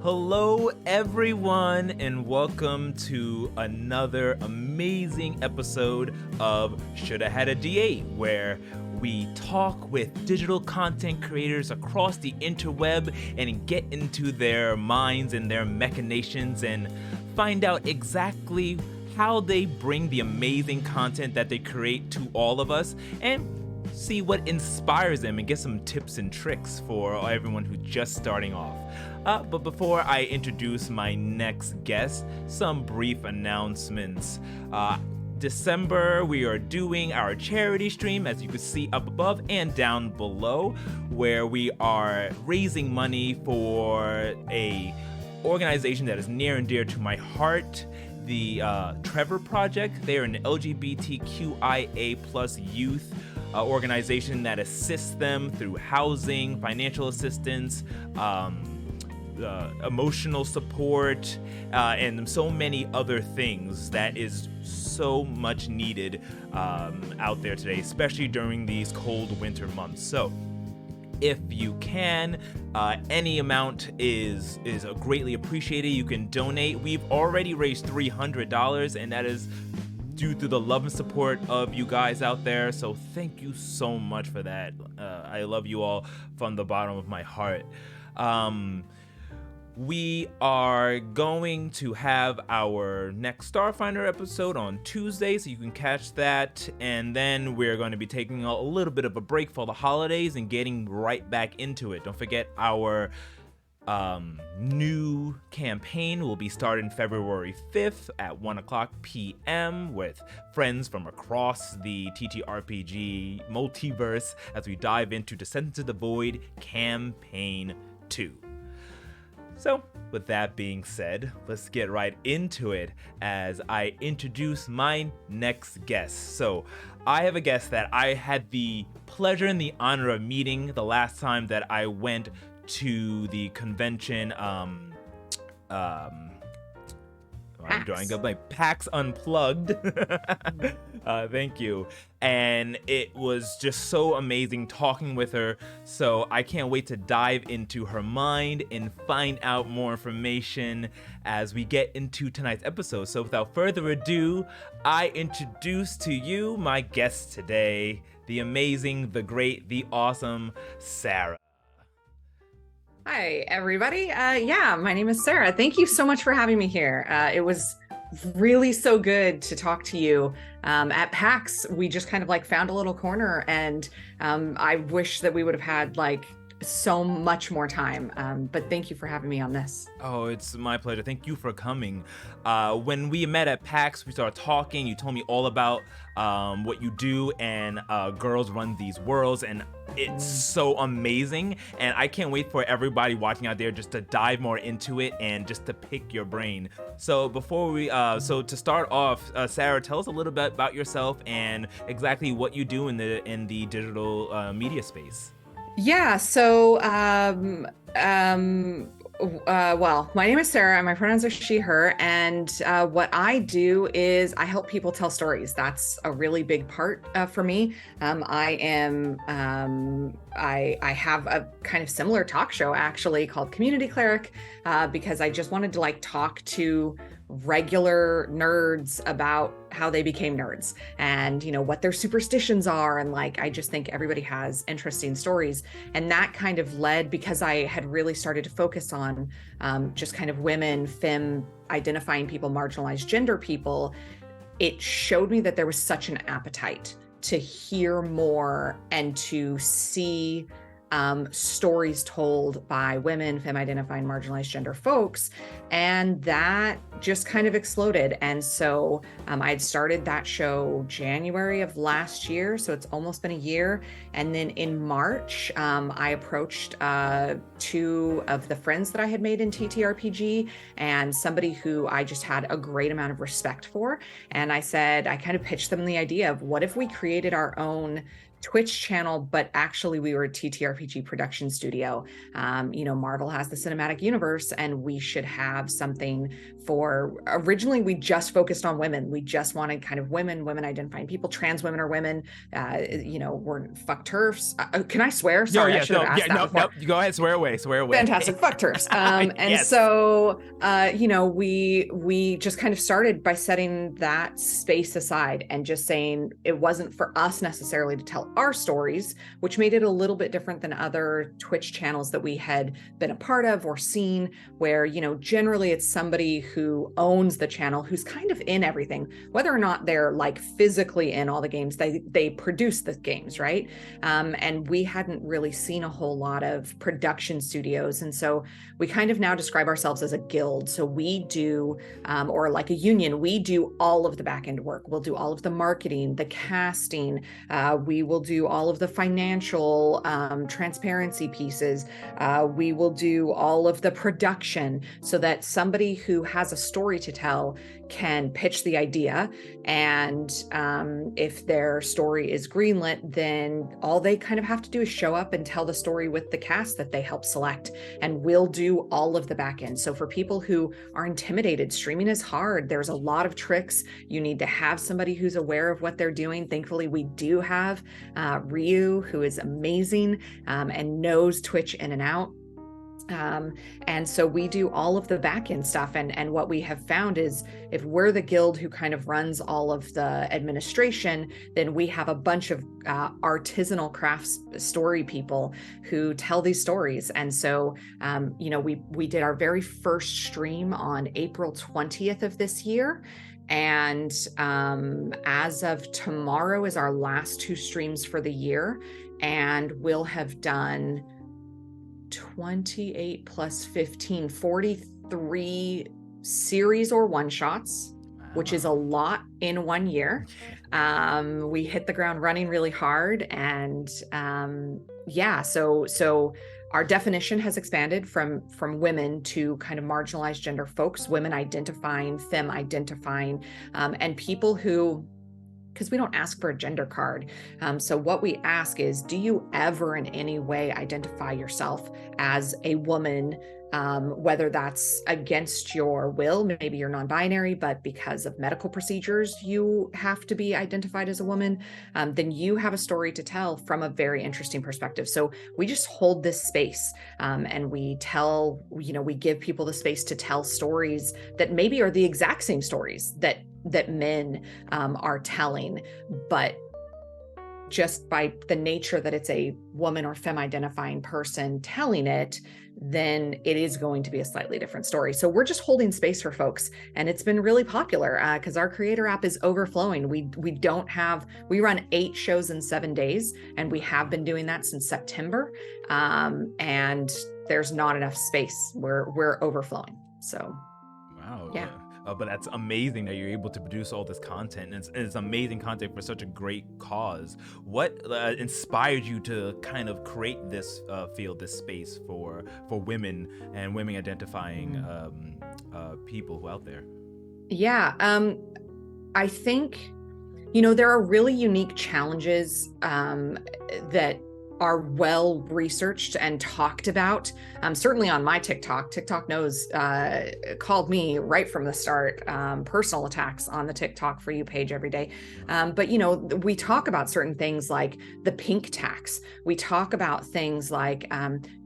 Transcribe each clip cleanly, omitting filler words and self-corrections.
Hello, everyone, and welcome to another amazing episode of Shoulda Hada d20s, where we talk with digital content creators across the interweb and get into their minds and their machinations and find out exactly how they bring the amazing content that they create to all of us and see what inspires them and get some tips and tricks for everyone who's just starting off. But before I introduce my next guest, some brief announcements. December, we are doing our charity stream, as you can see up above and down below, where we are raising money for a organization that is near and dear to my heart, the Trevor Project. They are an LGBTQIA plus youth organization that assists them through housing, financial assistance, emotional support, and so many other things that is so much needed out there today, especially during these cold winter months. So if you can, any amount is greatly appreciated. You can donate. We've already raised $300, and that is due to the love and support of you guys out there. So thank you so much for that. I love you all from the bottom of my heart. We are going to have our next Starfinder episode on Tuesday, so you can catch that. And then we're going to be taking a little bit of a break for the holidays and getting right back into it. Don't forget our new campaign will be starting February 5th at 1:00 p.m. with friends from across the TTRPG multiverse as we dive into Descent into the Void Campaign 2. So, with that being said, let's get right into it as I introduce my next guest. So, I have a guest that I had the pleasure and the honor of meeting the last time that I went to the convention, I'm drawing up like PAX Unplugged. Thank you. And it was just so amazing talking with her. So I can't wait to dive into her mind and find out more information as we get into tonight's episode. So without further ado, I introduce to you my guest today, the amazing, the great, the awesome Sarah. Hi, everybody. My name is Sarah. Thank you so much for having me here. It was really so good to talk to you. At PAX, we just kind of like found a little corner, and I wish that we would have had like so much more time. But thank you for having me on this. Oh, it's my pleasure. Thank you for coming. When we met at PAX, we started talking. You told me all about what you do, and Girls Run These Worlds, and it's so amazing. And I can't wait for everybody watching out there just to dive more into it and just to pick your brain. So before we, so to start off, Sarah, tell us a little bit about yourself and exactly what you do in the digital media space. Yeah, so well, my name is Sarah, and my pronouns are she, her, and what I do is I help people tell stories. That's a really big part for me. I have a kind of similar talk show actually called Community Cleric, because I just wanted to like talk to regular nerds about how they became nerds and what their superstitions are, and like I just think everybody has interesting stories. And that kind of led, because I had really started to focus on just kind of women, femme identifying people, marginalized gender people. It showed me that there was such an appetite to hear more and to see stories told by women, femme identifying, marginalized gender folks, and that just kind of exploded. And so I had started that show January of last year, so it's almost been a year. And then in March, I approached two of the friends that I had made in TTRPG and somebody who I just had a great amount of respect for. And I said, I kind of pitched them the idea of what if we created our own Twitch channel, but actually we were a TTRPG production studio. Marvel has the cinematic universe, and we should have something for, originally we just focused on women. We just wanted kind of women identifying people, trans women or women, we're fuck turfs. Can I swear? Sorry, I should have asked that before. No, go ahead, swear away. Fantastic, fuck turfs. And yes. So, we just kind of started by setting that space aside and just saying it wasn't for us necessarily to tell our stories, which made it a little bit different than other Twitch channels that we had been a part of or seen, where, generally it's somebody who owns the channel, who's kind of in everything, whether or not they're like physically in all the games, they produce the games, right? And we hadn't really seen a whole lot of production studios. And so we kind of now describe ourselves as a guild. So we do, or like a union, we do all of the back end work. We'll do all of the marketing, the casting, we will do all of the financial transparency pieces. We will do all of the production so that somebody who has a story to tell can pitch the idea. And if their story is greenlit, then all they kind of have to do is show up and tell the story with the cast that they help select. And we'll do all of the back end. So for people who are intimidated, streaming is hard. There's a lot of tricks. You need to have somebody who's aware of what they're doing. Thankfully, we do have Ryu, who is amazing and knows Twitch in and out. And so we do all of the back end stuff. And what we have found is if we're the guild who kind of runs all of the administration, then we have a bunch of artisanal crafts story people who tell these stories. And so, we did our very first stream on April 20th of this year. And as of tomorrow is our last 2 streams for the year. And we'll have done 28 plus 15, 43 series or one shots, which is a lot in 1 year. We hit the ground running really hard. And so our definition has expanded from women to kind of marginalized gender folks, women identifying, femme identifying, and people who, because we don't ask for a gender card. So what we ask is, do you ever in any way identify yourself as a woman, whether that's against your will, maybe you're non-binary, but because of medical procedures, you have to be identified as a woman, then you have a story to tell from a very interesting perspective. So we just hold this space and we give people the space to tell stories that maybe are the exact same stories that men are telling, but just by the nature that it's a woman or femme identifying person telling it, then it is going to be a slightly different story. So we're just holding space for folks, and it's been really popular because our creator app is overflowing. We run 8 shows in 7 days, and we have been doing that since September. And there's not enough space. We're overflowing. So, wow. Yeah. But that's amazing that you're able to produce all this content. And it's amazing content for such a great cause. What inspired you to kind of create this field, this space for women and women identifying people who out there? Yeah, I think, there are really unique challenges that are well researched and talked about. Certainly on my TikTok knows, called me right from the start, personal attacks on the TikTok for You page every day. But we talk about certain things like the pink tax. We talk about things like,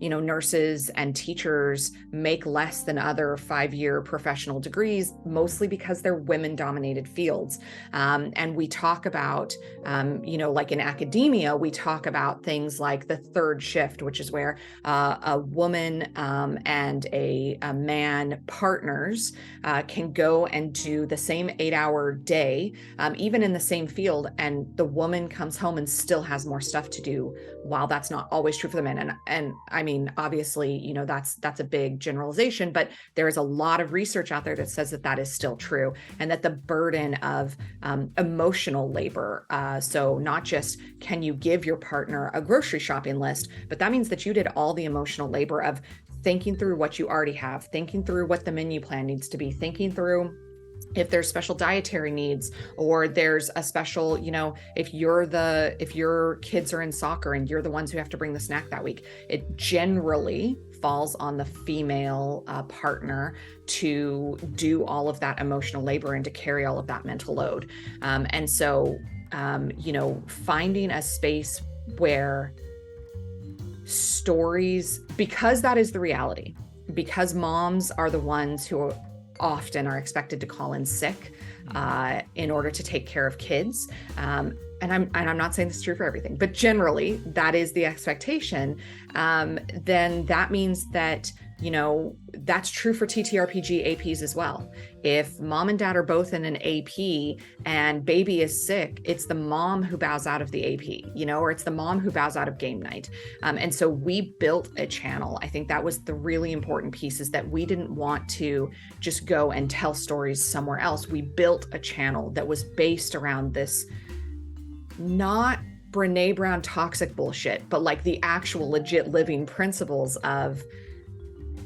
nurses and teachers make less than other 5-year professional degrees, mostly because they're women-dominated fields. And we talk about, like in academia, we talk about things like the third shift, which is where a woman and a man partners can go and do the same 8-hour day, even in the same field, and the woman comes home and still has more stuff to do. While that's not always true for the men, and I mean, obviously, that's a big generalization, but there is a lot of research out there that says that is still true, and that the burden of emotional labor, so not just can you give your partner a grocery shopping list, but that means that you did all the emotional labor of thinking through what you already have, thinking through what the menu plan needs to be, thinking through if there's special dietary needs, or there's a special, if your kids are in soccer and you're the ones who have to bring the snack that week, it generally falls on the female partner to do all of that emotional labor and to carry all of that mental load. And so, finding a space where stories, because that is the reality, because moms are the ones who often are expected to call in sick in order to take care of kids. And I'm not saying this is true for everything, but generally that is the expectation. Then that means that, that's true for TTRPG APs as well. If mom and dad are both in an AP and baby is sick, it's the mom who bows out of the AP, or it's the mom who bows out of game night. And so we built a channel. I think that was the really important piece, is that we didn't want to just go and tell stories somewhere else. We built a channel that was based around this, not Brene Brown toxic bullshit, but like the actual legit living principles of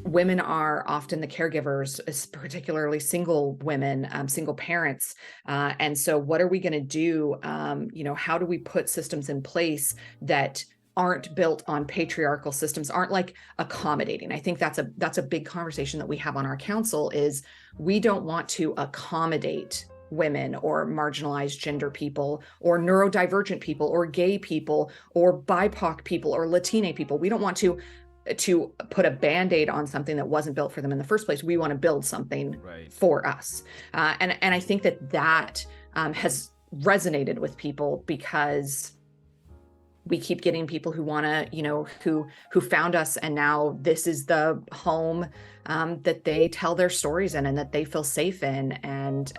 women are often the caregivers, particularly single women, single parents. And so what are we going to do? How do we put systems in place that aren't built on patriarchal systems, aren't like accommodating? I think that's a big conversation that we have on our council, is we don't want to accommodate women or marginalized gender people or neurodivergent people or gay people or BIPOC people or Latina people. We don't want to put a Band-Aid on something that wasn't built for them in the first place. We want to build something for us. And I think that has resonated with people, because we keep getting people who want to, who found us, and now this is the home that they tell their stories in and that they feel safe in. And,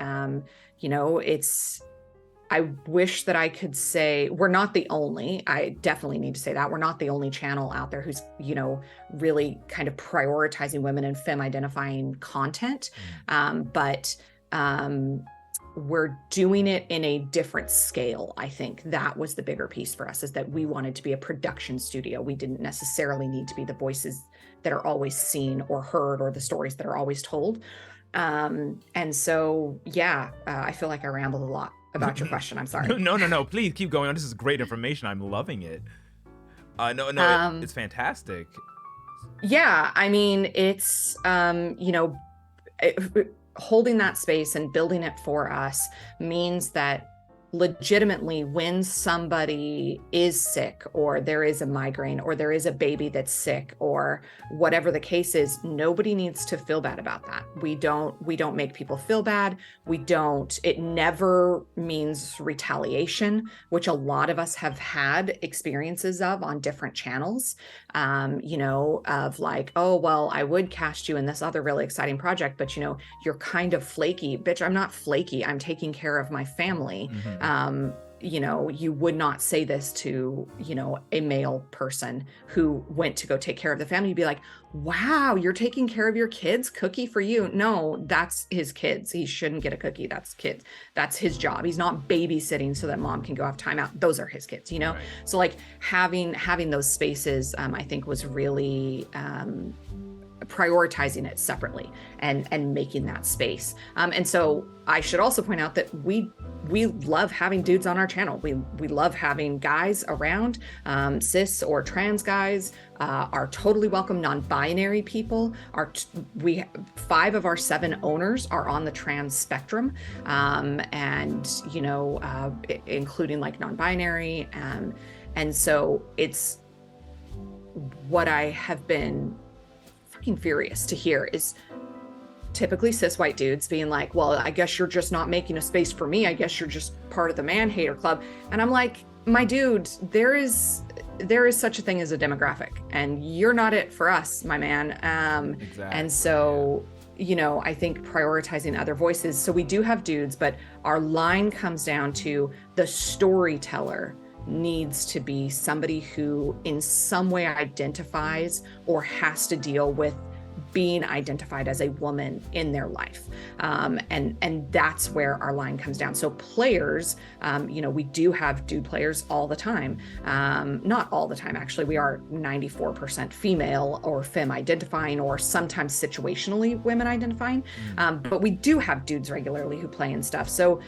I wish that I could say we're not the only, I definitely need to say that we're not the only channel out there who's, really kind of prioritizing women and femme identifying content. But we're doing it in a different scale. I think that was the bigger piece for us, is that we wanted to be a production studio. We didn't necessarily need to be the voices that are always seen or heard, or the stories that are always told. And so, I feel like I rambled a lot about your question. I'm sorry. No. Please keep going on. This is great information. I'm loving it. It's fantastic. Yeah. I mean, it's, holding that space and building it for us means that legitimately, when somebody is sick, or there is a migraine, or there is a baby that's sick, or whatever the case is, nobody needs to feel bad about that. We don't make people feel bad. It never means retaliation, which a lot of us have had experiences of on different channels, of like, oh, well, I would cast you in this other really exciting project, but you're kind of flaky. Bitch, I'm not flaky. I'm taking care of my family. You would not say this to, a male person who went to go take care of the family. You'd be like, wow, you're taking care of your kids? Cookie for you. No, that's his kids. He shouldn't get a cookie. That's kids. That's his job. He's not babysitting so that mom can go have time out. Those are his kids, Right. So like having those spaces, I think was really, prioritizing it separately and making that space. And so I should also point out that we love having dudes on our channel. We love having guys around, cis or trans guys are totally welcome. Non-binary people are, 5 of our 7 owners are on the trans spectrum, and including like non-binary. And so it's what I have been furious to hear is typically cis white dudes being like, well, I guess you're just not making a space for me. I guess you're just part of the man hater club. And I'm like, my dude, there is such a thing as a demographic, and you're not it for us, my man. Exactly. And so, I think prioritizing other voices. So we do have dudes, but our line comes down to the storyteller needs to be somebody who in some way identifies or has to deal with being identified as a woman in their life. And that's where our line comes down. So players, we do have dude players all the time. Not all the time, actually. We are 94% female or femme identifying, or sometimes situationally women identifying. But we do have dudes regularly who play and stuff. So,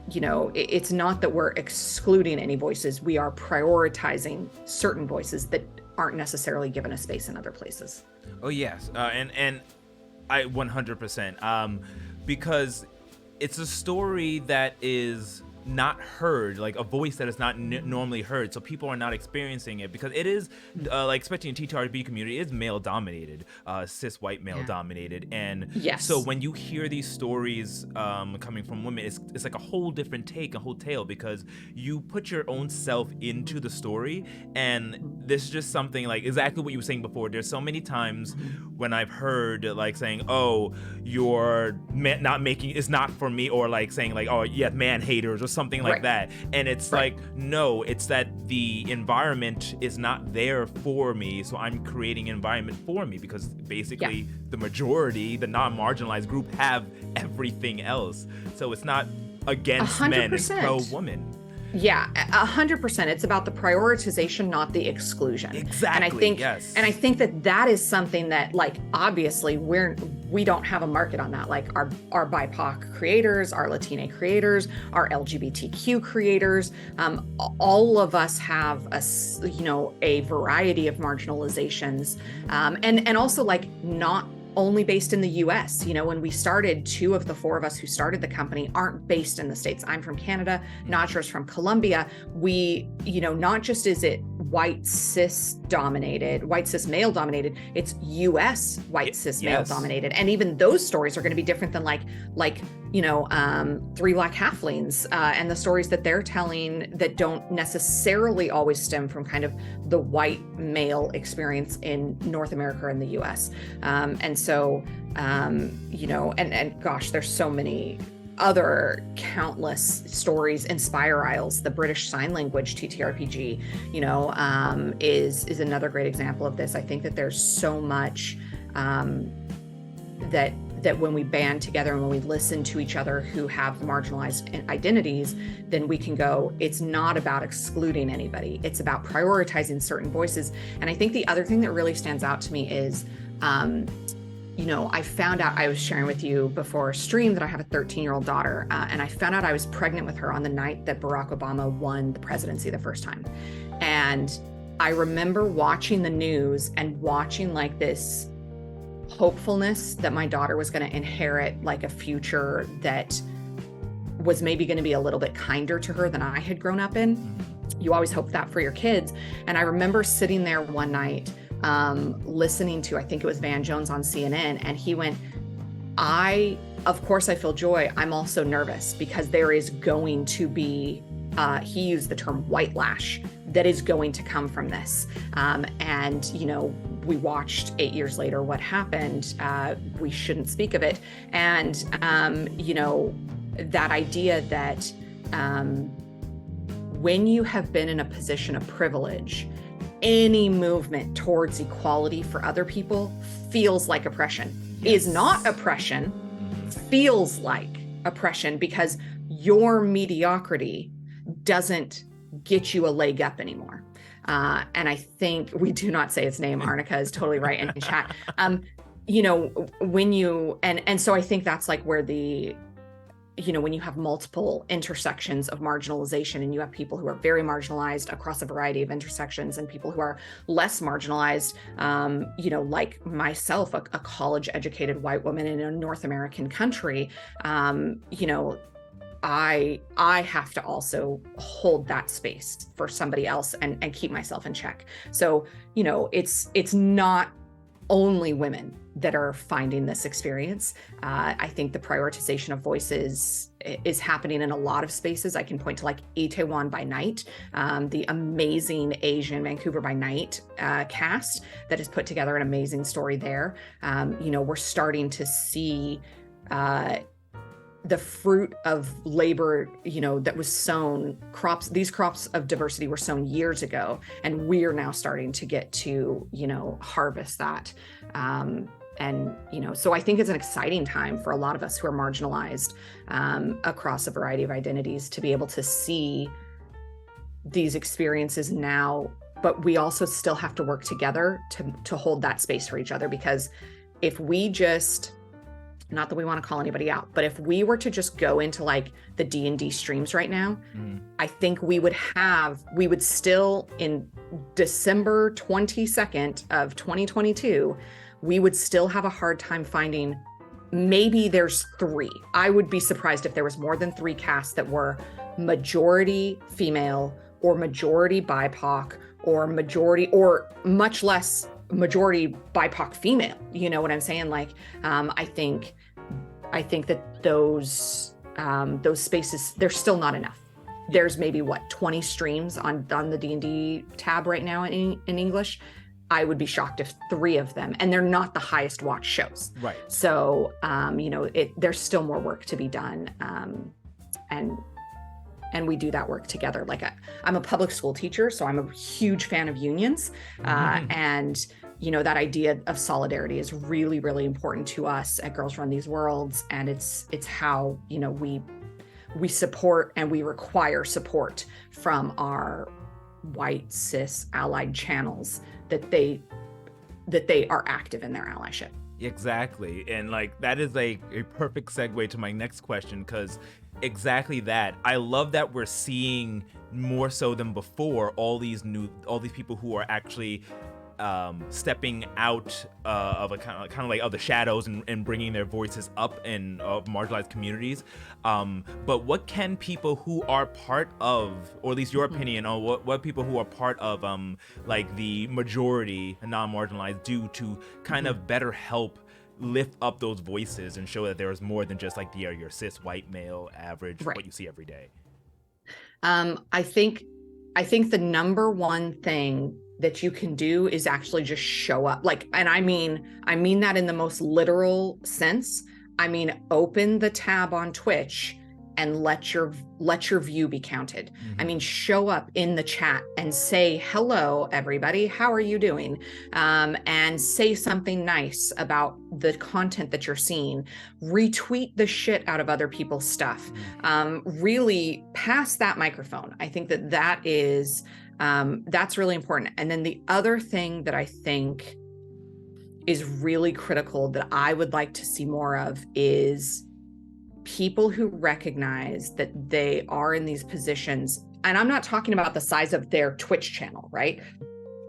it's not that we're excluding any voices. We are prioritizing certain voices that aren't necessarily given a space in other places. Oh yes, and I 100%, because it's a story that is not heard, like a voice that is not normally heard, so people are not experiencing it, because it is like, especially in TTRPG community, it is male dominated, cis white male dominated, and so when you hear these stories coming from women, it's like a whole different take, a whole tale, because you put your own self into the story. And this is just something like exactly what you were saying before. There's so many times when I've heard like saying, oh, you're not making, it's not for me, or like saying like, oh yeah, man haters or something like that. And it's like, no, it's that the environment is not there for me, so I'm creating an environment for me, because basically the majority, the non-marginalized group, have everything else. So it's not against 100%. Men, it's pro-woman. Yeah, 100%. It's about the prioritization, not the exclusion. Exactly. And I think that is something that, like, obviously we don't have a market on that. Like our BIPOC creators, our Latina creators, our LGBTQ creators, all of us have a variety of marginalizations, and also like not only based in the US. When we started, 2 of the 4 of us who started the company aren't based in the States. I'm from Canada, Nadra's from Colombia. We, not just is it white cis male dominated, it's US white cis male dominated. And even those stories are going to be different than like 3 Black Halflings, and the stories that they're telling that don't necessarily always stem from kind of the white male experience in North America and the US. And so, and gosh, there's so many other countless stories. Inspire Isles, the British Sign Language TTRPG, is another great example of this. I think that there's so much that when we band together and when we listen to each other who have marginalized identities, then we can go, it's not about excluding anybody. It's about prioritizing certain voices. And I think the other thing that really stands out to me is, I found out, I was sharing with you before stream that I have a 13-year-old daughter, and I found out I was pregnant with her on the night that Barack Obama won the presidency the first time. And I remember watching the news and watching like this hopefulness that my daughter was going to inherit like a future that was maybe going to be a little bit kinder to her than I had grown up in. You always hope that for your kids. And I remember sitting there one night listening to, I think it was Van Jones on CNN, and he went, of course I feel joy. I'm also nervous because there is going to be, he used the term white lash, that is going to come from this. And, we watched 8 years later what happened. We shouldn't speak of it. And, that idea that when you have been in a position of privilege, any movement towards equality for other people feels like oppression. Is not oppression, feels like oppression, because your mediocrity doesn't get you a leg up anymore. And I think we do not say its name. Arnica is totally right in chat. When you, and so I think that's like where when you have multiple intersections of marginalization, and you have people who are very marginalized across a variety of intersections, and people who are less marginalized, like myself, a college educated white woman in a North American country, I have to also hold that space for somebody else and keep myself in check. So, it's not only women that are finding this experience. I think the prioritization of voices is happening in a lot of spaces. I can point to like Itaewon by Night, the amazing Asian Vancouver by Night cast that has put together an amazing story there. We're starting to see the fruit of labor, that was sown. These crops of diversity were sown years ago, and we are now starting to get to, harvest that. So I think it's an exciting time for a lot of us who are marginalized across a variety of identities to be able to see these experiences now, but we also still have to work together to hold that space for each other. Because if we just, not that we want to call anybody out, but if we were to just go into like the D&D streams right now, I think we would still, in December 22nd of 2022, we would still have a hard time finding, maybe there's 3. I would be surprised if there was more than 3 casts that were majority female or majority BIPOC or majority, or much less majority BIPOC female. You know what I'm saying? Like, I think that those spaces, there's still not enough. There's maybe 20 streams on the D&D tab right now in English. I would be shocked if 3 of them, and they're not the highest watched shows. Right. So, there's still more work to be done. And we do that work together. Like I'm a public school teacher, so I'm a huge fan of unions. And, that idea of solidarity is really, really important to us at Girls Run These Worlds. And it's how, we support and we require support from our white, cis, allied channels that they are active in their allyship. Exactly. And like that is a perfect segue to my next question, because exactly that. I love that we're seeing more so than before all these people who are actually stepping out of a kind of like of the shadows and bringing their voices up in marginalized communities. But what can people who are part of, or at least your opinion on what people who are part of like the majority non-marginalized do to kind of better help lift up those voices and show that there is more than just like your cis white male average, right, what you see every day? I think the number one thing that you can do is actually just show up. Like, and I mean that in the most literal sense. I mean, open the tab on Twitch and let your view be counted. I mean, show up in the chat and say, hello, everybody, how are you doing? And say something nice about the content that you're seeing. Retweet the shit out of other people's stuff. Really pass that microphone. I think that is, that's really important. And then the other thing that I think is really critical that I would like to see more of is people who recognize that they are in these positions. And I'm not talking about the size of their Twitch channel, right?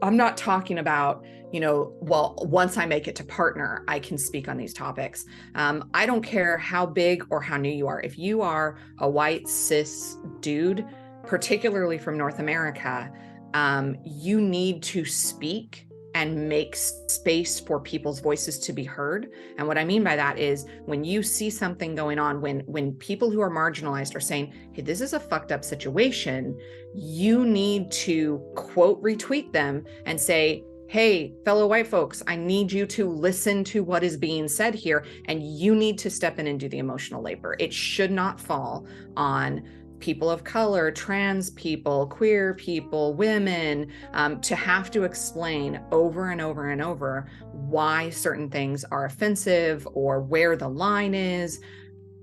I'm not talking about, once I make it to partner, I can speak on these topics. I don't care how big or how new you are. If you are a white cis dude, particularly from North America, you need to speak and make space for people's voices to be heard. And what I mean by that is when you see something going on, when people who are marginalized are saying, hey, this is a fucked up situation, you need to quote retweet them and say, hey, fellow white folks, I need you to listen to what is being said here, and you need to step in and do the emotional labor. It should not fall on people of color, trans people, queer people, women, to have to explain over and over and over why certain things are offensive or where the line is.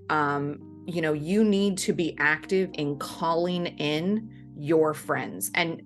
You need to be active in calling in your friends. And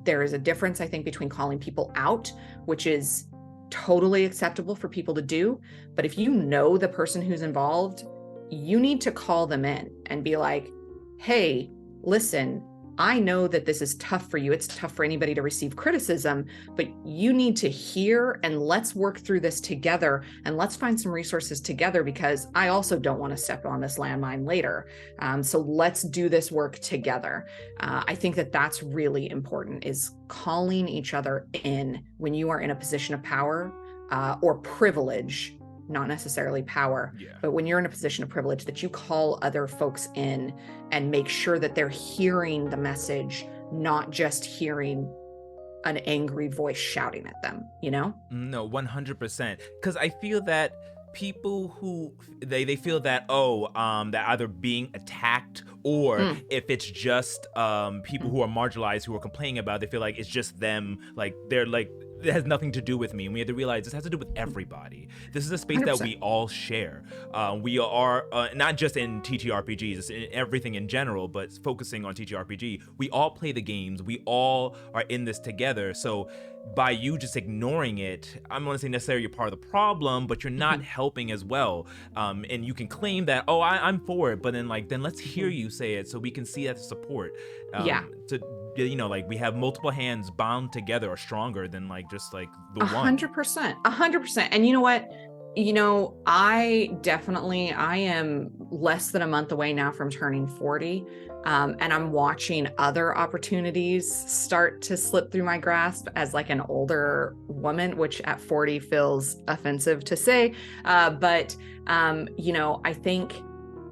there is a difference, I think, between calling people out, which is totally acceptable for people to do. But if you know the person who's involved, you need to call them in and be like, hey, listen, I know that this is tough for you. It's tough for anybody to receive criticism, but you need to hear, and let's work through this together, and let's find some resources together, because I also don't want to step on this landmine later. So let's do this work together. I think that that's really important, is calling each other in when you are in a position of power or privilege. Not necessarily power, but when you're in a position of privilege, that you call other folks in and make sure that they're hearing the message, not just hearing an angry voice shouting at them, No, 100%. Because I feel that people who they feel that that either being attacked or if it's just people who are marginalized who are complaining about it, they feel like it's just them, like they're like it has nothing to do with me. And we have to realize this has to do with everybody. This is a space 100%. that we all share. We are not just in TTRPGs, it's in everything in general, but focusing on TTRPG. We all play the games. We all are in this together. So by you just ignoring it, I'm not going to say necessarily you're part of the problem, but you're not helping as well. And you can claim that, I'm for it, but then let's hear you say it so we can see that support. We have multiple hands bound together are stronger than the 100%. 100%. And you know what? I am less than a month away now from turning 40. And I'm watching other opportunities start to slip through my grasp as an older woman, which at 40 feels offensive to say. But I think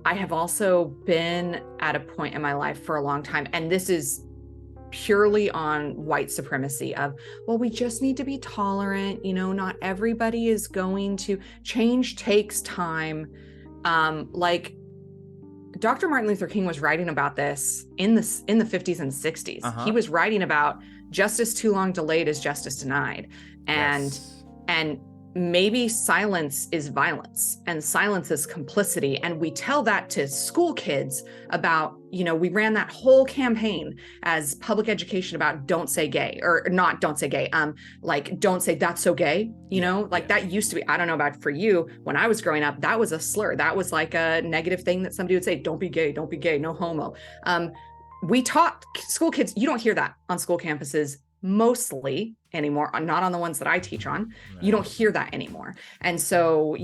I have also been at a point in my life for a long time, and this is purely on white supremacy of, well, we just need to be tolerant. Not everybody is going to change, takes time. Dr. Martin Luther King was writing about this in the 50s and 60s. He was writing about justice too long delayed is justice denied. And maybe silence is violence and silence is complicity. And we tell that to school kids about, we ran that whole campaign as public education about don't say gay, or not don't say gay. Don't say that's so gay, that used to be, I don't know about for you, when I was growing up, that was a slur. That was like a negative thing that somebody would say, don't be gay, no homo. We taught school kids, you don't hear that on school campuses mostly anymore, not on the ones that I teach on. You don't hear that anymore. And so,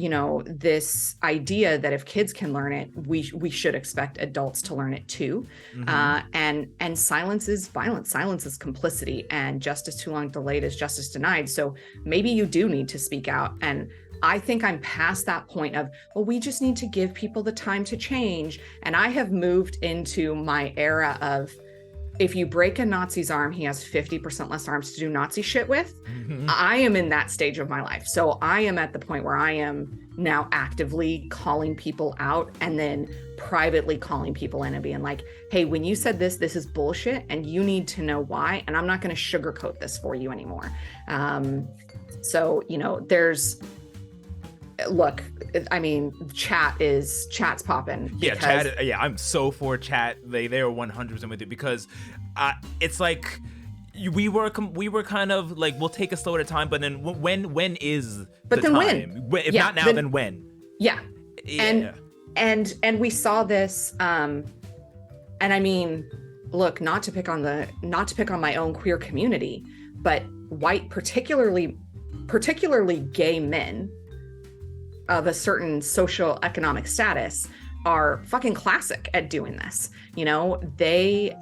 this idea that if kids can learn it, we should expect adults to learn it too. And silence is violence. Silence is complicity, and justice too long delayed is justice denied. So maybe you do need to speak out. And I think I'm past that point of, well, we just need to give people the time to change. And I have moved into my era of, if you break a Nazi's arm, he has 50% less arms to do Nazi shit with. I am in that stage of my life. So I am at the point where I am now actively calling people out and then privately calling people in and being like, hey, when you said this is bullshit and you need to know why. And I'm not going to sugarcoat this for you anymore. Look, I mean, chat's popping. Yeah, chat. Yeah, I'm so for chat. They are 100% with it, because it's like we were kind of like, we'll take a slow at a time, but then when is the time? If not now, then when? Yeah. And we saw this. And I mean, look, not to pick on my own queer community, but white, particularly gay men of a certain social economic status are fucking classic at doing this. They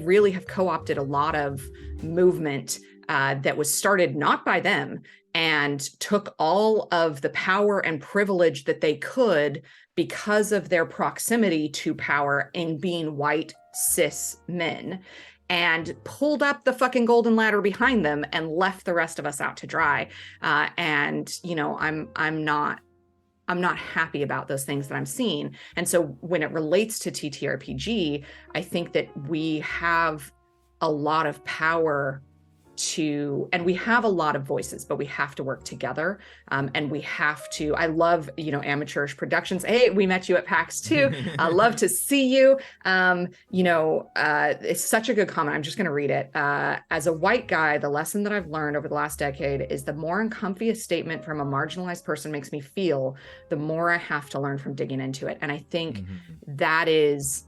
really have co-opted a lot of movement that was started not by them, and took all of the power and privilege that they could because of their proximity to power in being white cis men, and pulled up the fucking golden ladder behind them and left the rest of us out to dry. I'm not happy about those things that I'm seeing. And so when it relates to TTRPG, I think that we have a lot of power and we have a lot of voices, but we have to work together. And we have to, I love, amateurish productions. Hey, we met you at PAX too. I love to see you. It's such a good comment. I'm just going to read it. As a white guy, the lesson that I've learned over the last decade is the more uncomfy a statement from a marginalized person makes me feel, the more I have to learn from digging into it. And I think that is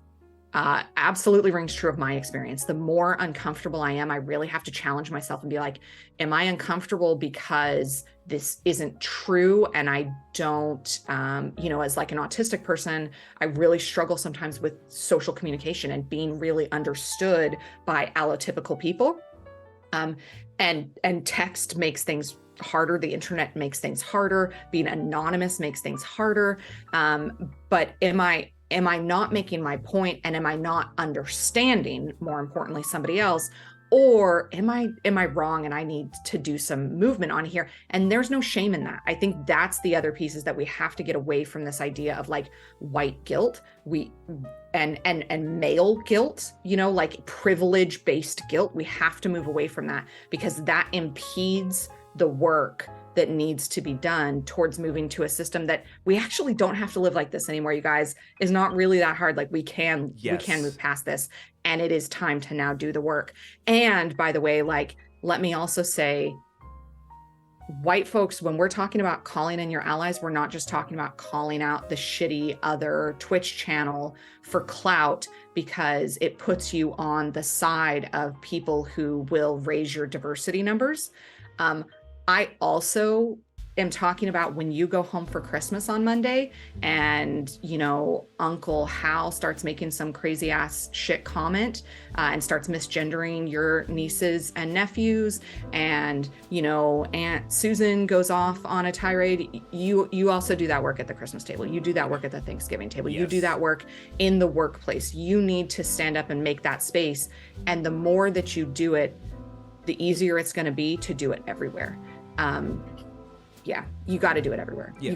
absolutely rings true of my experience. The more uncomfortable I am, I really have to challenge myself and be like, am I uncomfortable because this isn't true? And I don't, as like an autistic person, I really struggle sometimes with social communication and being really understood by allotypical people. And text makes things harder. The internet makes things harder. Being anonymous makes things harder. But am I not making my point, and am I not understanding, more importantly, somebody else? Or am I wrong and I need to do some movement on here? And there's no shame in that. I think that's the other piece, is that we have to get away from this idea of like white guilt, and male guilt, like privilege-based guilt. We have to move away from that, because that impedes the work that needs to be done towards moving to a system that we actually don't have to live like this anymore. You guys, is not really that hard. Like we can move past this, and it is time to now do the work. And by the way, like, let me also say, white folks, when we're talking about calling in your allies, we're not just talking about calling out the shitty other Twitch channel for clout because it puts you on the side of people who will raise your diversity numbers. I also am talking about when you go home for Christmas on Monday and, Uncle Hal starts making some crazy ass shit comment and starts misgendering your nieces and nephews, and, Aunt Susan goes off on a tirade. You also do that work at the Christmas table. You do that work at the Thanksgiving table. Yes. You do that work in the workplace. You need to stand up and make that space. And the more that you do it, the easier it's going to be to do it everywhere. You got to do it everywhere. Yeah.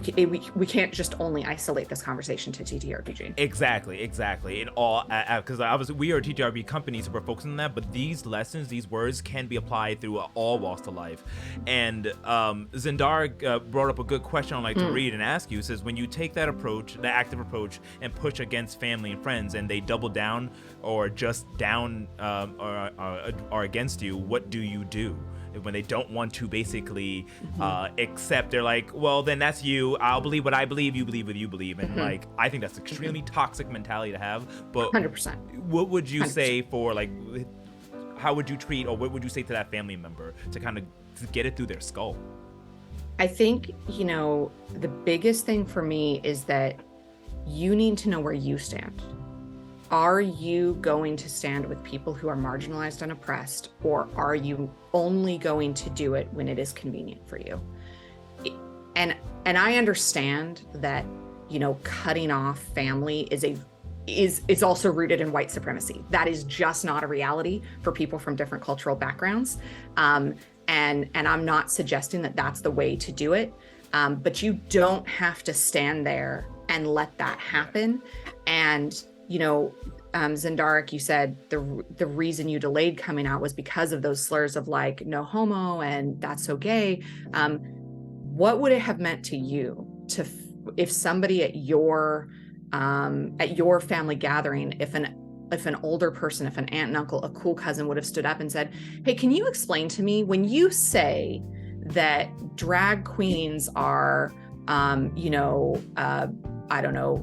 We can't just only isolate this conversation to TTRPG. Exactly. In all, because we are a TTRPG company, so we're focusing on that. But these lessons, these words, can be applied through all walks of life. And Zindar brought up a good question I'd like to read and ask you. It says, when you take that approach, the active approach, and push against family and friends, and they double down or just down or against you, what do you do? When they don't want to basically accept, they're like, well, then that's you. I'll believe what I believe. You believe what you believe. And like, I think that's extremely toxic mentality to have. But 100%. What would you 100%. say for like, how would you treat, or what would you say to that family member to kind of get it through their skull? I think, the biggest thing for me is that you need to know where you stand. Are you going to stand with people who are marginalized and oppressed, or are you only going to do it when it is convenient for you? And I understand that, cutting off family is also rooted in white supremacy. That is just not a reality for people from different cultural backgrounds. And I'm not suggesting that that's the way to do it. But you don't have to stand there and let that happen. And Zendarik, you said the reason you delayed coming out was because of those slurs of like, no homo and that's so gay. What would it have meant to you if somebody at your family gathering, if an older person, if an aunt and uncle, a cool cousin would have stood up and said, hey, can you explain to me, when you say that drag queens are, I don't know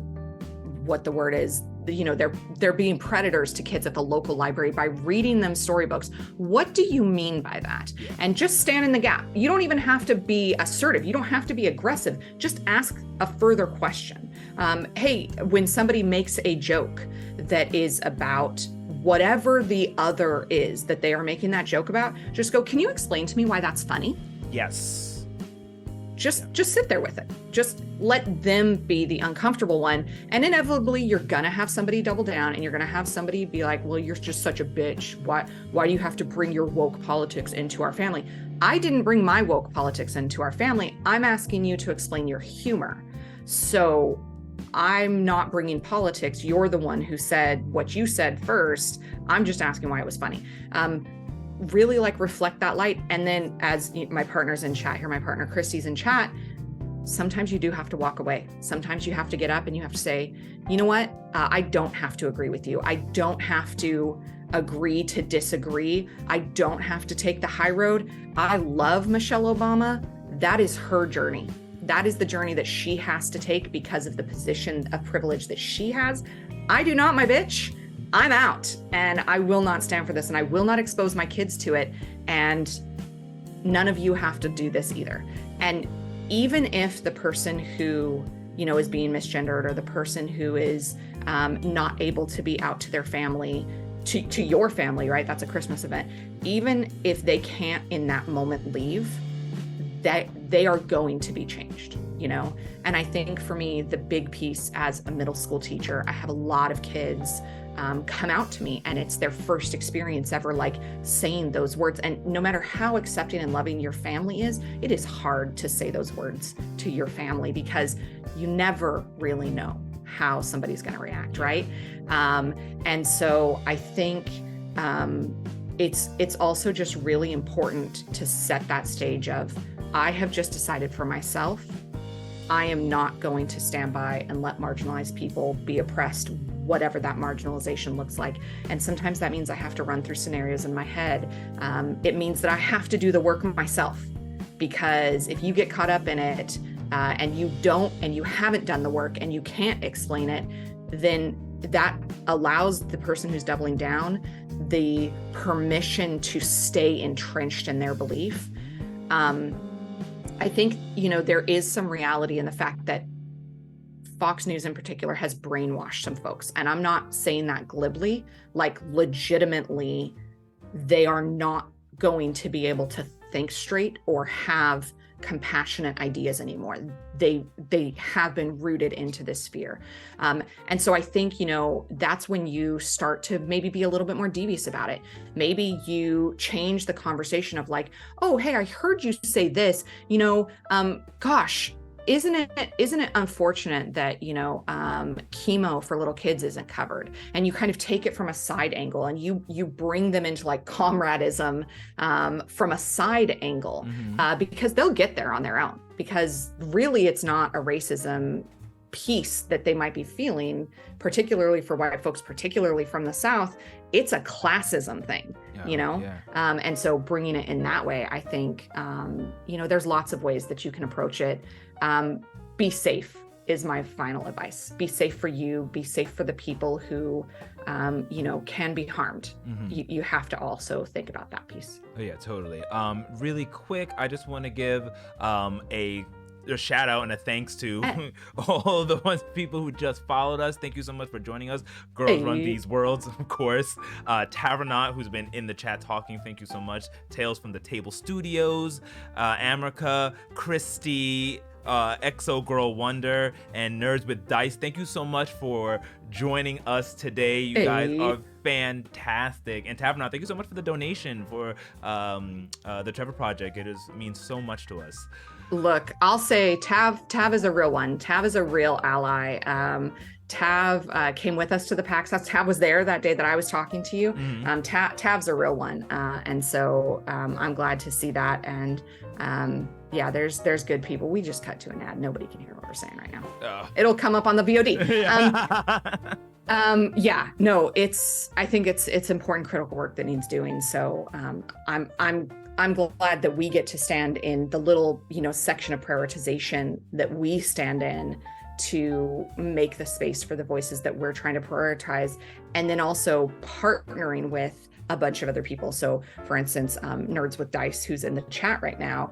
what the word is, they're being predators to kids at the local library by reading them storybooks. What do you mean by that? And just stand in the gap. You don't even have to be assertive. You don't have to be aggressive. Just ask a further question. Hey, when somebody makes a joke that is about whatever the other is that they are making that joke about, just go, can you explain to me why that's funny? Yes. Just sit there with it. Just let them be the uncomfortable one. And inevitably, you're going to have somebody double down, and you're going to have somebody be like, well, you're just such a bitch. Why do you have to bring your woke politics into our family? I didn't bring my woke politics into our family. I'm asking you to explain your humor. So I'm not bringing politics. You're the one who said what you said first. I'm just asking why it was funny. Really like reflect that light. And then as my partner's in chat here, my partner Christy's in chat, sometimes you do have to walk away. Sometimes you have to get up and you have to say, you know what? I don't have to agree with you. I don't have to agree to disagree. I don't have to take the high road. I love Michelle Obama. That is her journey. That is the journey that she has to take because of the position of privilege that she has. I do not, my bitch. I'm out, and I will not stand for this, and I will not expose my kids to it. And none of you have to do this either. And even if the person who, is being misgendered, or the person who is not able to be out to their family, to your family, right? That's a Christmas event. Even if they can't in that moment leave, that they are going to be changed, you know? And I think for me, the big piece as a middle school teacher, I have a lot of kids come out to me, and it's their first experience ever like saying those words. And no matter how accepting and loving your family is, it is hard to say those words to your family because you never really know how somebody's going to react, right? And so I think it's also just really important to set that stage of, I have just decided for myself, I am not going to stand by and let marginalized people be oppressed, whatever that marginalization looks like. And sometimes that means I have to run through scenarios in my head. It means that I have to do the work myself, because if you get caught up in it and you haven't done the work and you can't explain it, then that allows the person who's doubling down the permission to stay entrenched in their belief. I think, there is some reality in the fact that Fox News in particular has brainwashed some folks. And I'm not saying that glibly, like legitimately, they are not going to be able to think straight or have compassionate ideas anymore. They have been rooted into this fear. And so I think, that's when you start to maybe be a little bit more devious about it. Maybe you change the conversation of like, oh, hey, I heard you say this, gosh, isn't it unfortunate that, chemo for little kids isn't covered? And you kind of take it from a side angle and you bring them into like comradism from a side angle, because they'll get there on their own, because really it's not a racism piece that they might be feeling, particularly for white folks, particularly from the South. It's a classism thing, and so bringing it in that way, I think, there's lots of ways that you can approach it. Be safe is my final advice. Be safe for you, be safe for the people who, can be harmed. You have to also think about that piece. Oh yeah, totally. Really quick, I just want to give a shout out and a thanks to all the people who just followed us. Thank you so much for joining us. Girls Run These Worlds, of course. Tavernaut, who's been in the chat talking, thank you so much. Tales from the Table Studios, America, Christy, Exo Girl Wonder, and Nerds with Dice. Thank you so much for joining us today. You guys are fantastic. And Tavernaut, thank you so much for the donation for the Trevor Project. It means so much to us. Look, I'll say Tav is a real one. Tav is a real ally. Tav came with us to the PAX. Tav was there that day that I was talking to you. Tav's a real one. And so I'm glad to see that. And there's good people. We just cut to an ad. Nobody can hear what we're saying right now. It'll come up on the VOD. I think it's important critical work that needs doing. So I'm glad that we get to stand in the little, section of prioritization that we stand in to make the space for the voices that we're trying to prioritize, and then also partnering with a bunch of other people. So for instance, Nerds with Dice, who's in the chat right now,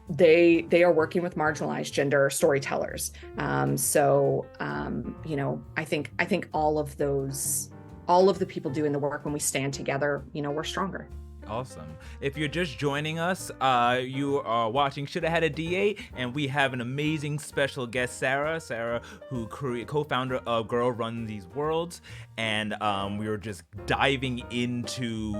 they are working with marginalized gender storytellers. I think all of the people doing the work, when we stand together, we're stronger. Awesome. If you're just joining us, you are watching Shoulda Hada D8, and we have an amazing special guest, Sarah, who co-founder of Girl Run These Worlds, and we were just diving into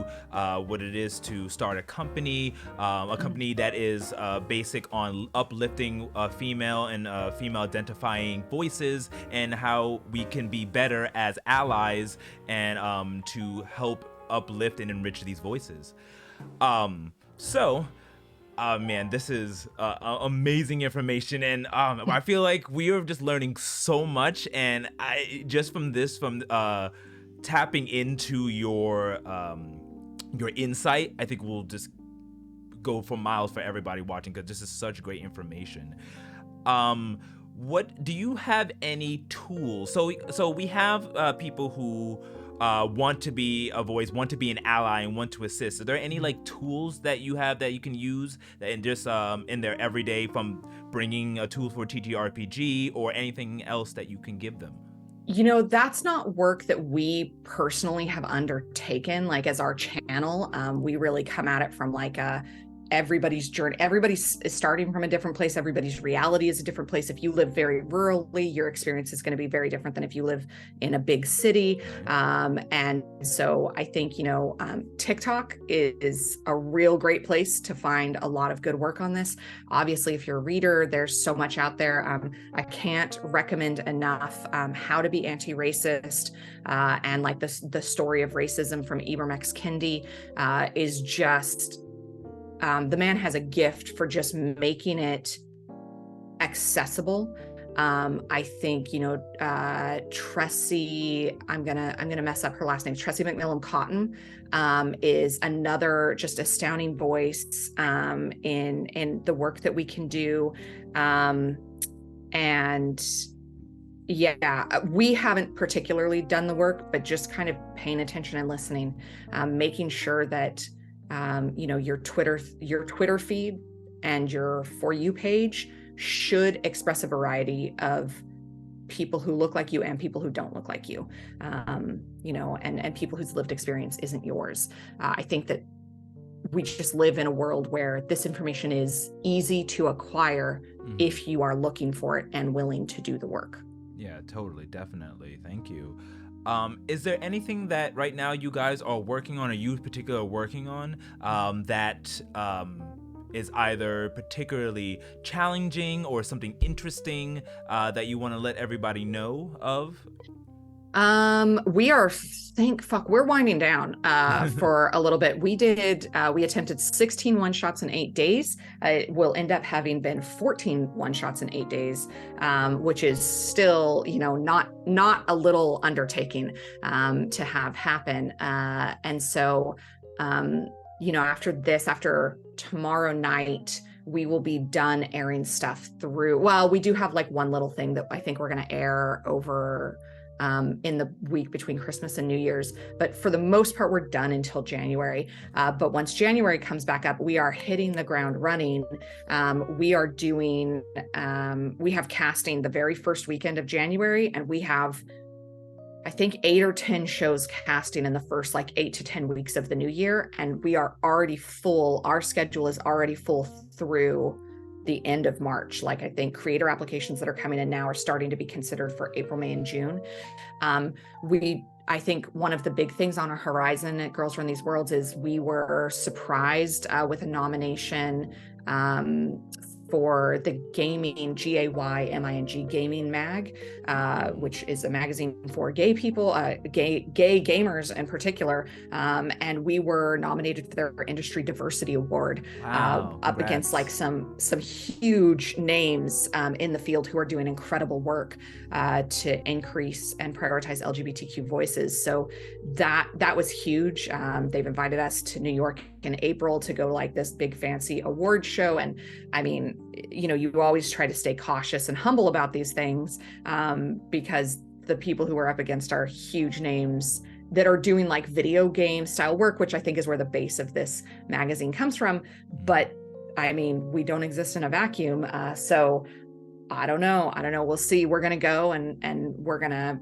what it is to start a company that is basic on uplifting female and female identifying voices, and how we can be better as allies and to help uplift and enrich these voices. This is amazing information, and I feel like we are just learning so much, and I just from tapping into your insight, I think we'll just go for miles for everybody watching, because this is such great information. What do you have any tools? So we have people who want to be a voice, want to be an ally, and want to assist. Are there any tools that you have that you can use in just in their everyday, from bringing a tool for TTRPG or anything else that you can give them? That's not work that we personally have undertaken, as our channel. We really come at it from everybody's journey, everybody's is starting from a different place. Everybody's reality is a different place. If you live very rurally, your experience is going to be very different than if you live in a big city. And so I think, TikTok is a real great place to find a lot of good work on this. Obviously, if you're a reader, there's so much out there. I can't recommend enough How to Be Anti-Racist, and like the story of racism from Ibram X. Kendi is just, the man has a gift for just making it accessible. I think, Tressie, I'm gonna mess up her last name. Tressie McMillan Cotton is another just astounding voice in the work that we can do. And yeah, we haven't particularly done the work, but just kind of paying attention and listening, making sure that your Twitter feed and your For You page should express a variety of people who look like you and people who don't look like you, and people whose lived experience isn't yours. I think that we just live in a world where this information is easy to acquire if you are looking for it and willing to do the work. Yeah, totally. Definitely. Thank you. Is there anything that right now you guys are working on, or you particularly working on, that is either particularly challenging or something interesting that you want to let everybody know of? We're winding down for a little bit. We attempted 16 one-shots in 8 days. It will end up having been 14 one-shots in 8 days, which is still, not a little undertaking to have happen. And so, after tomorrow night, we will be done airing stuff through. Well, we do have like one little thing that I think we're going to air over in the week between Christmas and New Year's. But for the most part, we're done until January. But once January comes back up, we are hitting the ground running. We have casting the very first weekend of January, and we have, I think, 8 or 10 shows casting in the first 8 to 10 weeks of the new year. And we are already full. Our schedule is already full through the end of March. I think creator applications that are coming in now are starting to be considered for April, May, and June. I think one of the big things on our horizon at Girls Run These Worlds is we were surprised with a nomination for the gaming, GAYMING gaming mag, which is a magazine for gay people, gay gamers in particular. And we were nominated for their Industry Diversity Award, up against some huge names in the field who are doing incredible work to increase and prioritize LGBTQ voices. So that was huge. They've invited us to New York in April to go this big fancy award show. And I mean, you always try to stay cautious and humble about these things, because the people who are up against are huge names that are doing video game style work, which I think is where the base of this magazine comes from. But I mean, we don't exist in a vacuum. So I don't know. We'll see. We're going to go and we're going to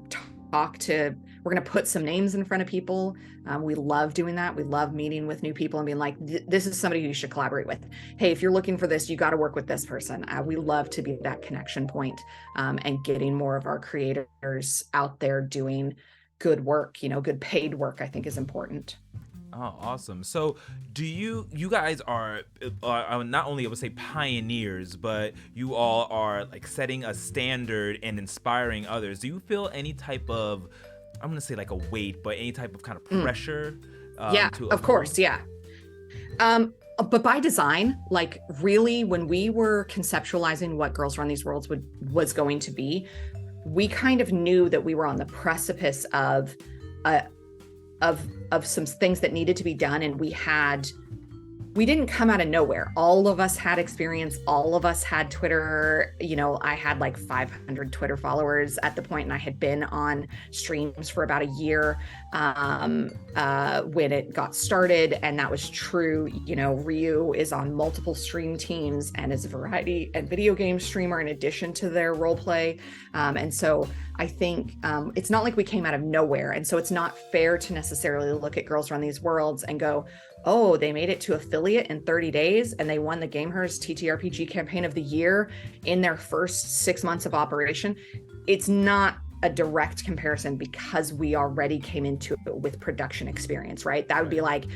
we're going to put some names in front of people. We love doing that. We love meeting with new people and being like, this is somebody you should collaborate with. Hey, if you're looking for this, you got to work with this person. We love to be that connection point, and getting more of our creators out there doing good work, good paid work, I think is important. Oh, awesome. So you guys are not only, I would say, pioneers, but you all are setting a standard and inspiring others. Do you feel any type of, I'm going to say a weight, but any type of kind of pressure? Yeah, of course. Yeah. But by design, really, when we were conceptualizing what Girls Run These Worlds was going to be, we kind of knew that we were on the precipice of some things that needed to be done. And we didn't come out of nowhere. All of us had experience. All of us had Twitter. I had 500 Twitter followers at the point, and I had been on streams for about a year when it got started. And that was true. Ryu is on multiple stream teams and is a variety and video game streamer in addition to their role play. And so I think it's not like we came out of nowhere. And so it's not fair to necessarily look at Girls Run These Worlds and go, oh, they made it to affiliate in 30 days and they won the Gamehers TTRPG campaign of the year in their first 6 months of operation. It's not a direct comparison because we already came into it with production experience, right? That would be like,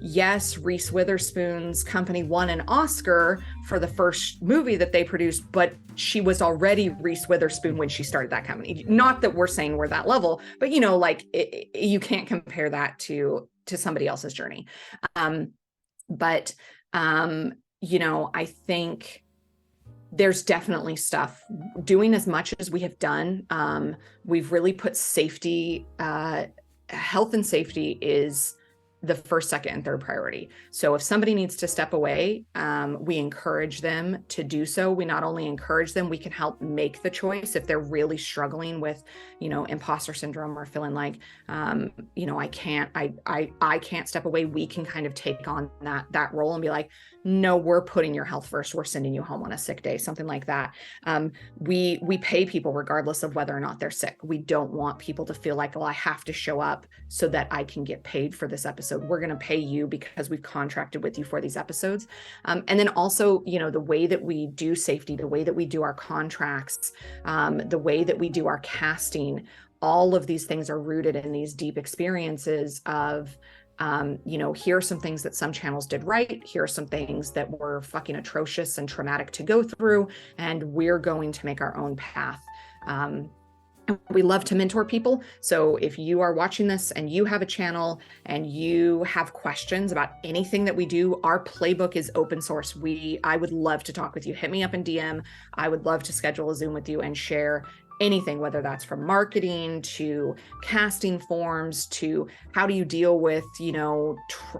yes, Reese Witherspoon's company won an Oscar for the first movie that they produced, but she was already Reese Witherspoon when she started that company. Not that we're saying we're that level, but you can't compare that to somebody else's journey. But I think there's definitely stuff doing as much as we have done. We've really put safety, health and safety is the first, second, and third priority. So if somebody needs to step away, we encourage them to do so. We not only encourage them, we can help make the choice if they're really struggling with, imposter syndrome or feeling like, I can't step away. We can kind of take on that role and be like, no, we're putting your health first. We're sending you home on a sick day, something like that. We pay people regardless of whether or not they're sick. We don't want people to feel like, well, I have to show up so that I can get paid for this episode. We're going to pay you because we've contracted with you for these episodes. And then also, the way that we do safety, the way that we do our contracts, the way that we do our casting, all of these things are rooted in these deep experiences of, here are some things that some channels did right. Here are some things that were fucking atrocious and traumatic to go through. And we're going to make our own path. We love to mentor people. So if you are watching this and you have a channel and you have questions about anything that we do, our playbook is open source. I would love to talk with you. Hit me up in DM. I would love to schedule a Zoom with you and share anything, whether that's from marketing to casting forms to how do you deal with,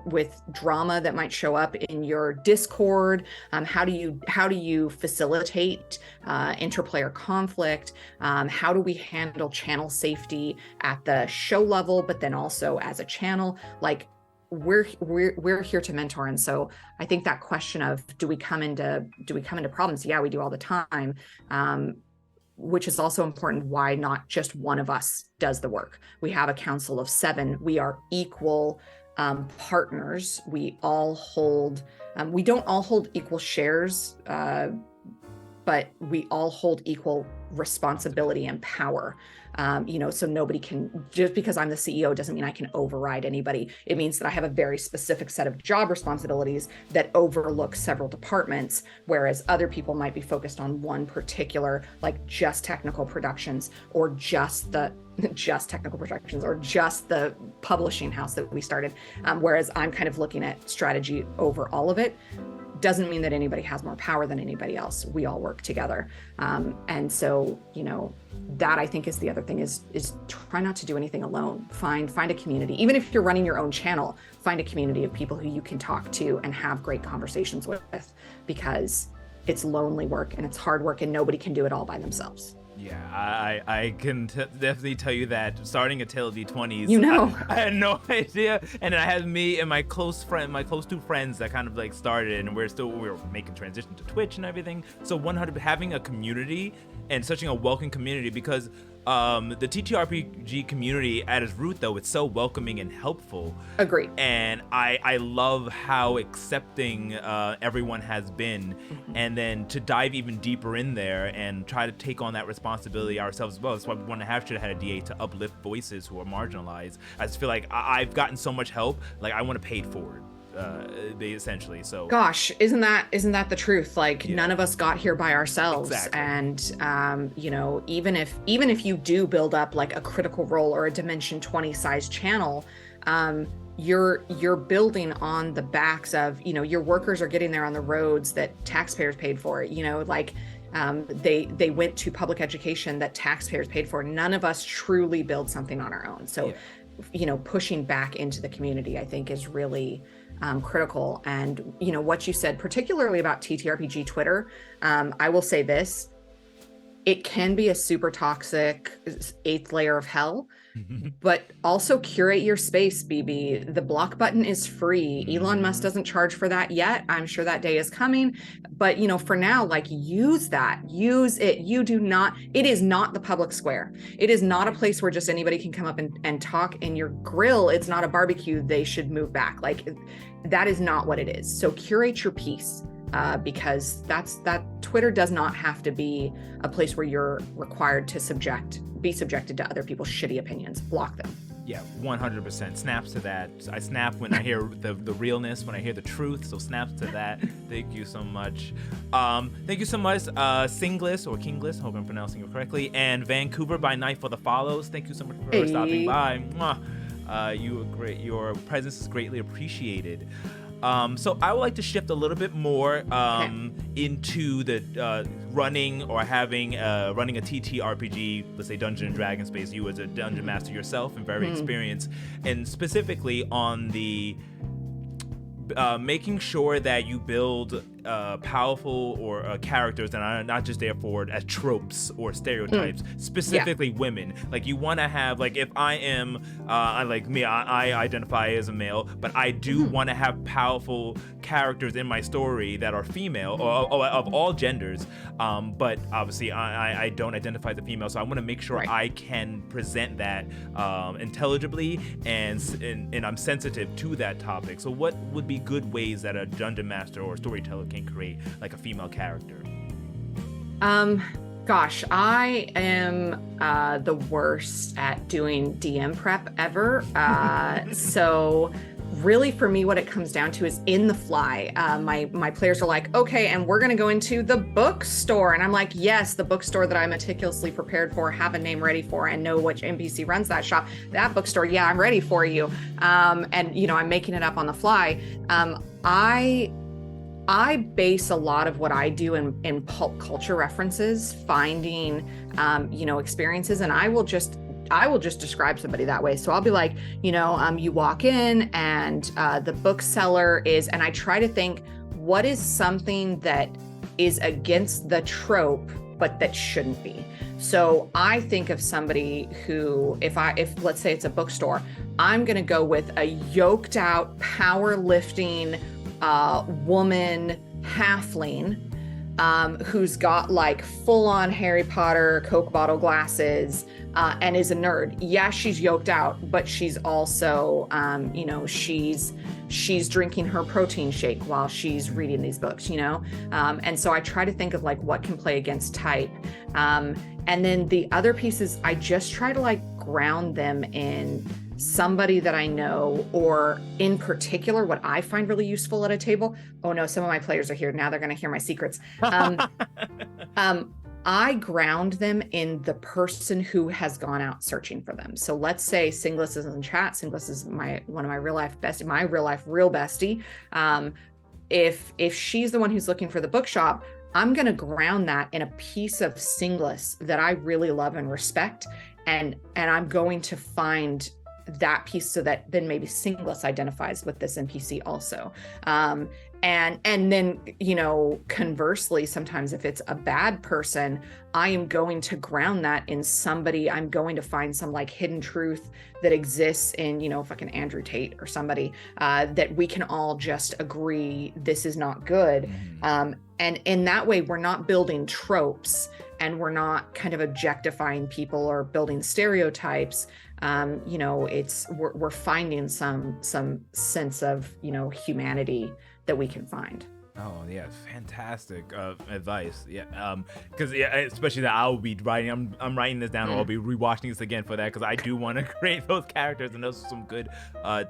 with drama that might show up in your Discord. How do you facilitate interplayer conflict? How do we handle channel safety at the show level, but then also as a channel? Like we're here to mentor. And so I think that question of do we come into problems? Yeah, we do all the time. Which is also important, why not just one of us does the work. We have a council of 7. We are equal partners. We all hold, we don't all hold equal shares, but we all hold equal responsibility and power. So nobody can, just because I'm the CEO doesn't mean I can override anybody. It means that I have a very specific set of job responsibilities that overlook several departments, whereas other people might be focused on one particular, like just technical productions or just technical productions or just the publishing house that we started. Whereas I'm kind of looking at strategy over all of it. Doesn't mean that anybody has more power than anybody else. We all work together. And so, that I think is the other thing is try not to do anything alone. Find a community. Even if you're running your own channel, find a community of people who you can talk to and have great conversations with, because it's lonely work and it's hard work and nobody can do it all by themselves. Yeah, I can definitely tell you that starting a Tale of D20s, I had no idea. And then I had me and my close two friends that kind of like started, and we were making transition to Twitch and everything. So 100 having a community and such a welcoming community, because the TTRPG community at its root, though, it's so welcoming and helpful. Agreed. And I love how accepting everyone has been. Mm-hmm. And then to dive even deeper in there and try to take on that responsibility ourselves as well. That's why we want to have Shoulda Hada DA to uplift voices who are marginalized. I just feel like I've gotten so much help, like I want to pay it forward. Essentially. So gosh, isn't that the truth? Like, none of us got here by ourselves. Exactly. And even if you do build up like a Critical Role or a Dimension 20 size channel, you're building on the backs of, your workers are getting there on the roads that taxpayers paid for. They went to public education that taxpayers paid for. None of us truly build something on our own. So pushing back into the community, I think, is really critical. And what you said, particularly about TTRPG Twitter, I will say this: it can be a super toxic eighth layer of hell. But also curate your space, BB. The block button is free. Elon Musk doesn't charge for that yet. I'm sure that day is coming. But, for now, like, use that. Use it. It is not the public square. It is not a place where just anybody can come up and talk in your grill. It's not a barbecue. They should move back. Like, that is not what it is. So curate your peace. Because that Twitter does not have to be a place where you're required to be subjected to other people's shitty opinions. Block them. Yeah, 100%. Snaps to that. I snap when I hear the realness, when I hear the truth. So snaps to that. Thank you so much. Thank you so much, Singlis or Kingless, hope I'm pronouncing it correctly, and Vancouver by Night for the follows. Thank you so much for stopping by. You are great. Your presence is greatly appreciated. So I would like to shift a little bit more into the running a TTRPG, let's say Dungeons and Dragons space. You as a dungeon master yourself and very experienced, and specifically on the making sure that you build powerful or characters that are not just there for as tropes or stereotypes, specifically women. Like, you want to have, like, if I am I identify as a male, but I do want to have powerful characters in my story that are female or of all genders, but obviously I don't identify as a female, so I want to make sure I can present that intelligibly and I'm sensitive to that topic. So what would be good ways that a dungeon master or storyteller can create like a female character? Gosh, I am the worst at doing DM prep ever. So really, for me, what it comes down to is in the fly. My players are like, okay, and we're going to go into the bookstore. And I'm like, yes, the bookstore that I meticulously prepared for, have a name ready for, and know which NPC runs that shop. That bookstore, yeah, I'm ready for you. And, I'm making it up on the fly. I base a lot of what I do in pulp culture references, finding, experiences, and I will just describe somebody that way. So I'll be like, you walk in and the bookseller is, and I try to think, what is something that is against the trope, but that shouldn't be. So I think of somebody who, if let's say it's a bookstore, I'm going to go with a yoked out, powerlifting woman halfling who's got like full on Harry Potter Coke bottle glasses and is a nerd. Yeah, she's yoked out, but she's also, she's drinking her protein shake while she's reading these books, and so I try to think of like what can play against type. And then the other pieces, I just try to like ground them in somebody that I know, or in particular, what I find really useful at a table. Oh no, some of my players are here. Now they're going to hear my secrets. I ground them in the person who has gone out searching for them. So let's say Singlis is in chat. Singlis is one of my real life real bestie. If she's the one who's looking for the bookshop, I'm going to ground that in a piece of Singlis that I really love and respect. And I'm going to find that piece so that then maybe Singlis identifies with this NPC also. And then, conversely, sometimes if it's a bad person, I am going to ground that in somebody. I'm going to find some like hidden truth that exists in, fucking Andrew Tate or somebody that we can all just agree this is not good. And in that way, we're not building tropes and we're not kind of objectifying people or building stereotypes. We're finding some sense of, humanity that we can find. Oh yeah, fantastic advice. Yeah, because especially that I'll be writing. I'm writing this down, or I'll be rewatching this again for that, because I do want to create those characters, and those are some good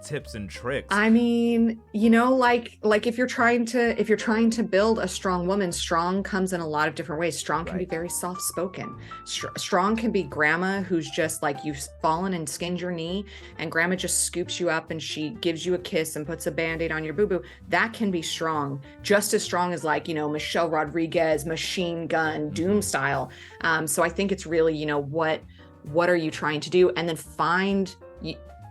tips and tricks. I mean, like if you're trying to build a strong woman, strong comes in a lot of different ways. Strong can be very soft spoken. Strong can be grandma who's just like, you've fallen and skinned your knee, and grandma just scoops you up and she gives you a kiss and puts a band-aid on your boo-boo. That can be strong. Just as strong as like, Michelle Rodriguez, Machine Gun, Doom style. So I think it's really, what are you trying to do? And then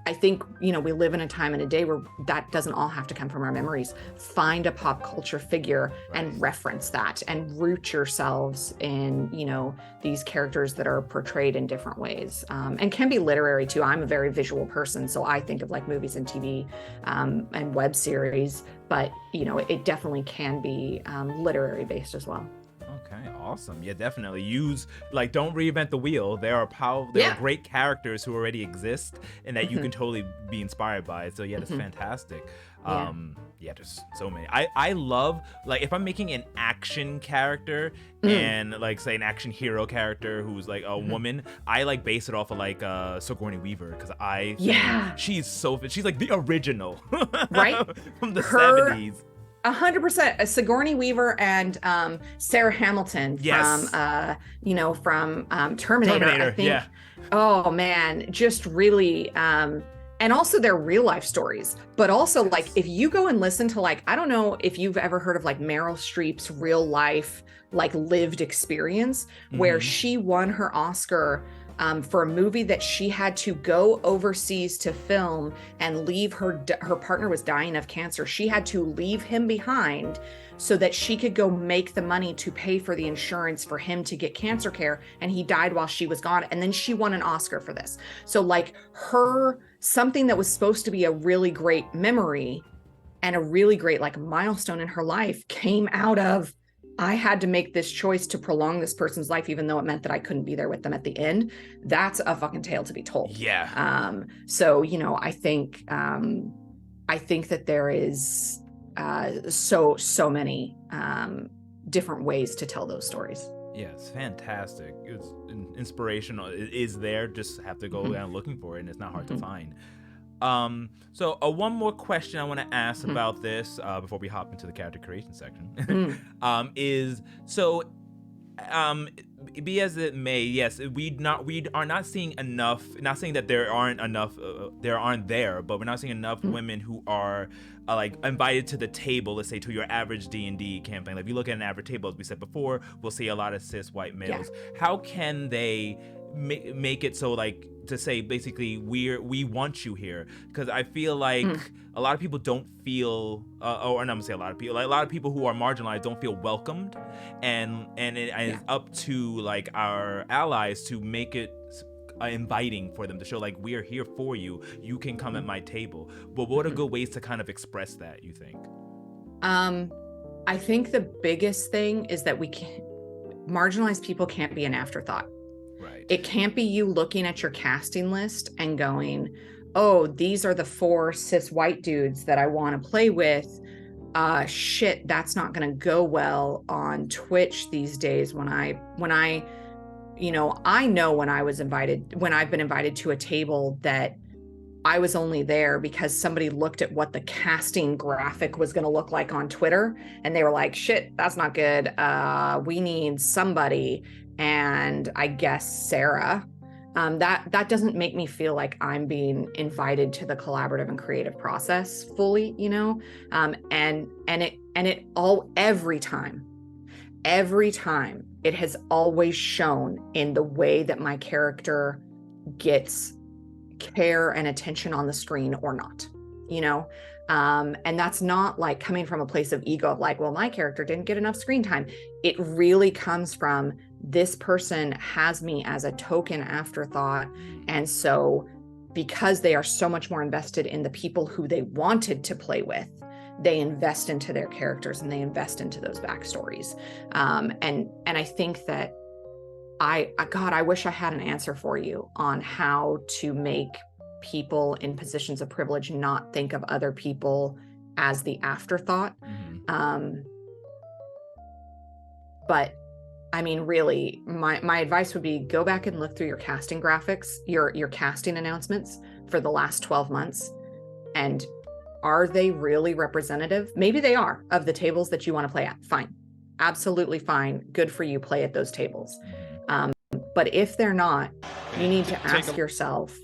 I think, we live in a time and a day where that doesn't all have to come from our memories. Find a pop culture figure and reference that and root yourselves in, these characters that are portrayed in different ways, and can be literary too. I'm a very visual person, so I think of like movies and TV and web series, but, it definitely can be literary based as well. Okay, awesome. Yeah, definitely. Don't reinvent the wheel. There are great characters who already exist and that you can totally be inspired by. So yeah, that's fantastic. Yeah, there's so many. I love, like, if I'm making an action character and like say an action hero character who's like a woman, I like base it off of like Sigourney Weaver, because I think she's like the original right from the 70s. 100%. Sigourney Weaver and Sarah Hamilton from Terminator. I think. Yeah. Oh man, just really, and also their real life stories. But also, like, if you go and listen to, like, I don't know if you've ever heard of like Meryl Streep's real life, like, lived experience, where she won her Oscar for a movie that she had to go overseas to film and leave her partner was dying of cancer. She had to leave him behind so that she could go make the money to pay for the insurance for him to get cancer care. And he died while she was gone. And then she won an Oscar for this. So like something that was supposed to be a really great memory and a really great like milestone in her life came out of, I had to make this choice to prolong this person's life, even though it meant that I couldn't be there with them at the end. That's a fucking tale to be told. Yeah. So, I think that there is so many different ways to tell those stories. Yeah, it's fantastic. It's inspirational. It is there. Just have to go down looking for it, and it's not hard to find. So one more question I want to ask about this before we hop into the character creation section is, so be as it may, yes, we are not seeing enough, not saying that there aren't enough, but we're not seeing enough women who are like invited to the table, let's say to your average D&D campaign. Like, if you look at an average table, as we said before, we'll see a lot of cis white males. How can they make it so, like, to say basically we want you here? Because I feel like a lot of people don't feel or I'm gonna say a lot of people, like a lot of people who are marginalized don't feel welcomed, and it is up to like our allies to make it inviting for them, to show like, we are here for you, you can come at my table. But what are good ways to kind of express that, you think? I think the biggest thing is that marginalized people can't be an afterthought. Right. It can't be you looking at your casting list and going, oh, these are the 4 cis white dudes that I want to play with. Shit, that's not going to go well on Twitch these days. When I know when I've been invited to a table that I was only there because somebody looked at what the casting graphic was going to look like on Twitter, and they were like, shit, that's not good. We need somebody. And I guess Sarah, that doesn't make me feel like I'm being invited to the collaborative and creative process fully, and it all, every time it has always shown in the way that my character gets care and attention on the screen or not, and that's not like coming from a place of ego of like, well, my character didn't get enough screen time. It really comes from, this person has me as a token afterthought. And so because they are so much more invested in the people who they wanted to play with, they invest into their characters and they invest into those backstories. And I think that I wish I had an answer for you on how to make people in positions of privilege not think of other people as the afterthought. But I mean, really, my advice would be, go back and look through your casting graphics, your casting announcements for the last 12 months. And are they really representative? Maybe they are, of the tables that you want to play at. Fine. Absolutely fine. Good for you. Play at those tables. But if they're not, you need to ask yourself,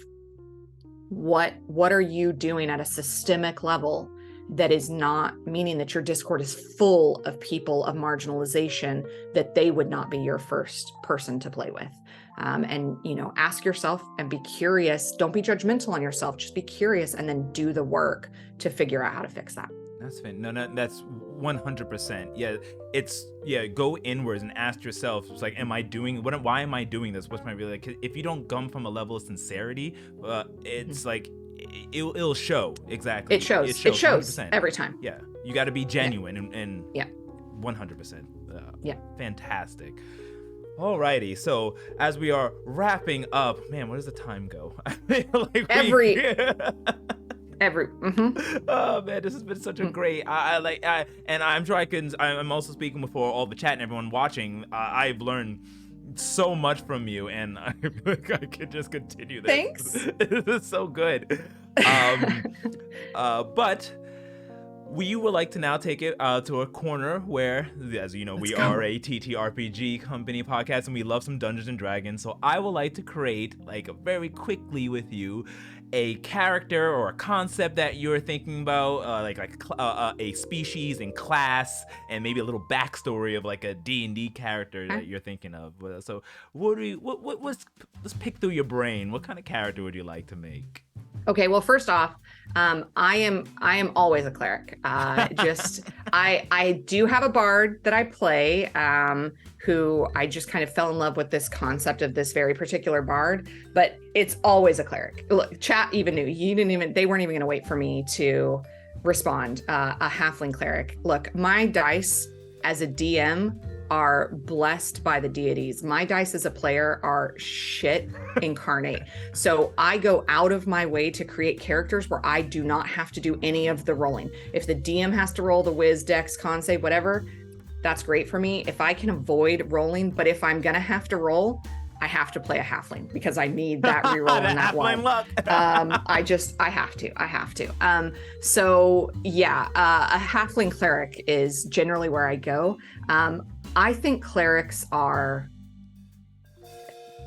what are you doing at a systemic level that is not meaning that your Discord is full of people of marginalization, that they would not be your first person to play with. And, ask yourself and be curious. Don't be judgmental on yourself. Just be curious and then do the work to figure out how to fix that. That's fine. No, that's 100%. Go inwards and ask yourself, it's like, why am I doing this? What's my really, like, if you don't come from a level of sincerity, it's like, it'll show. Exactly. It shows 100%. Every time. Yeah. You got to be genuine and 100%. Fantastic. Alrighty, so as we are wrapping up, man, where does the time go? I feel like Oh man, this has been such a great. And I'm sure I'm also speaking before all the chat and everyone watching. I've learned so much from you, and I could just continue this. Thanks. This is so good. But we would like to now take it to a corner where, as you know, we are a TTRPG company podcast, and we love some Dungeons and Dragons. So I would like to create, very quickly with you, a character or a concept that you're thinking about, a species and class, and maybe a little backstory of a D&D character that you're thinking of. So let's pick through your brain. What kind of character would you like to make? Okay, well, first off, I am always a cleric. I do have a bard that I play, who I just kind of fell in love with this concept of this very particular bard, but it's always a cleric. Look, chat even knew. They weren't even going to wait for me to respond. A halfling cleric. Look, my dice as a DM are blessed by the deities. My dice as a player are shit incarnate. So I go out of my way to create characters where I do not have to do any of the rolling. If the DM has to roll the whiz, dex, con save, whatever, that's great for me. If I can avoid rolling, but if I'm gonna have to roll, I have to play a halfling because I need that reroll and that one. I have to. So yeah, a halfling cleric is generally where I go. I think clerics are,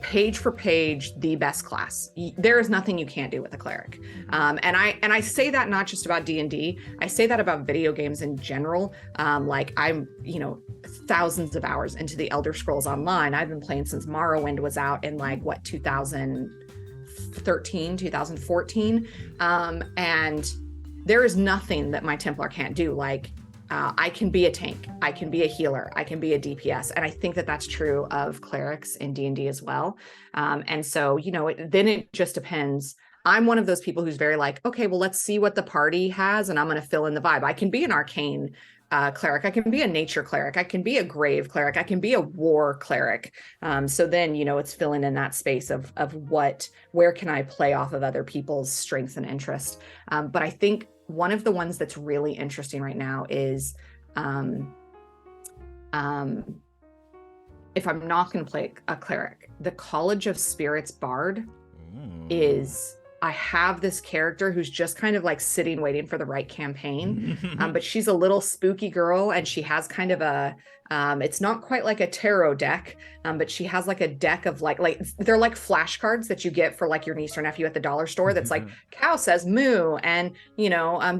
page for page, the best class. There is nothing you can't do with a cleric. And I say that not just about D&D. I say that about video games in general. I'm, thousands of hours into the Elder Scrolls Online. I've been playing since Morrowind was out in 2013, 2014. And there is nothing that my Templar can't do. I can be a tank, I can be a healer, I can be a DPS. And I think that that's true of clerics in D&D as well. And so, then it just depends. I'm one of those people who's very okay, well, let's see what the party has, and I'm going to fill in the vibe. I can be an arcane cleric, I can be a nature cleric, I can be a grave cleric, I can be a war cleric. So then, it's filling in that space of where can I play off of other people's strengths and interests. But I think one of the ones that's really interesting right now is, if I'm not going to play a cleric, the College of Spirits bard is, I have this character who's just kind of sitting, waiting for the right campaign. But she's a little spooky girl, and she has kind of a, it's not quite like a tarot deck, but she has a deck of they're flashcards that you get for your niece or nephew at the dollar store. That's cow says moo, and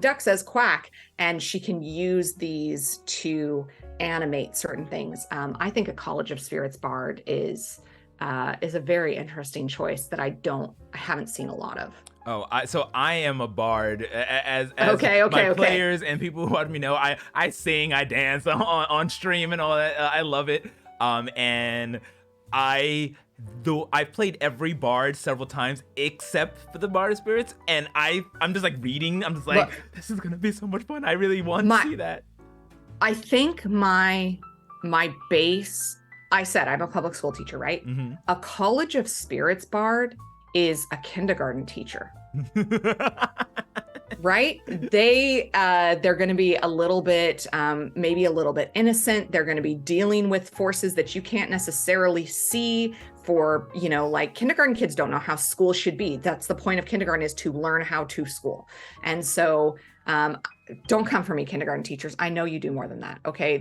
duck says quack, and she can use these to animate certain things. I think a College of Spirits bard is a very interesting choice that I haven't seen a lot of. So I am a bard, as okay. players and people who want me know. I sing, I dance on stream and all that. I love it. And I've played every bard several times except for the Bard of Spirits, and I'm just reading. I'm just this is gonna be so much fun. I really want to see that. I think my base. I said I'm a public school teacher, right? Mm-hmm. A College of Spirits bard is a kindergarten teacher. Right? They're going to be a little bit, maybe a little bit innocent. They're going to be dealing with forces that you can't necessarily see. For, kindergarten kids don't know how school should be. That's the point of kindergarten, is to learn how to school. And so don't come for me, kindergarten teachers. I know you do more than that. Okay.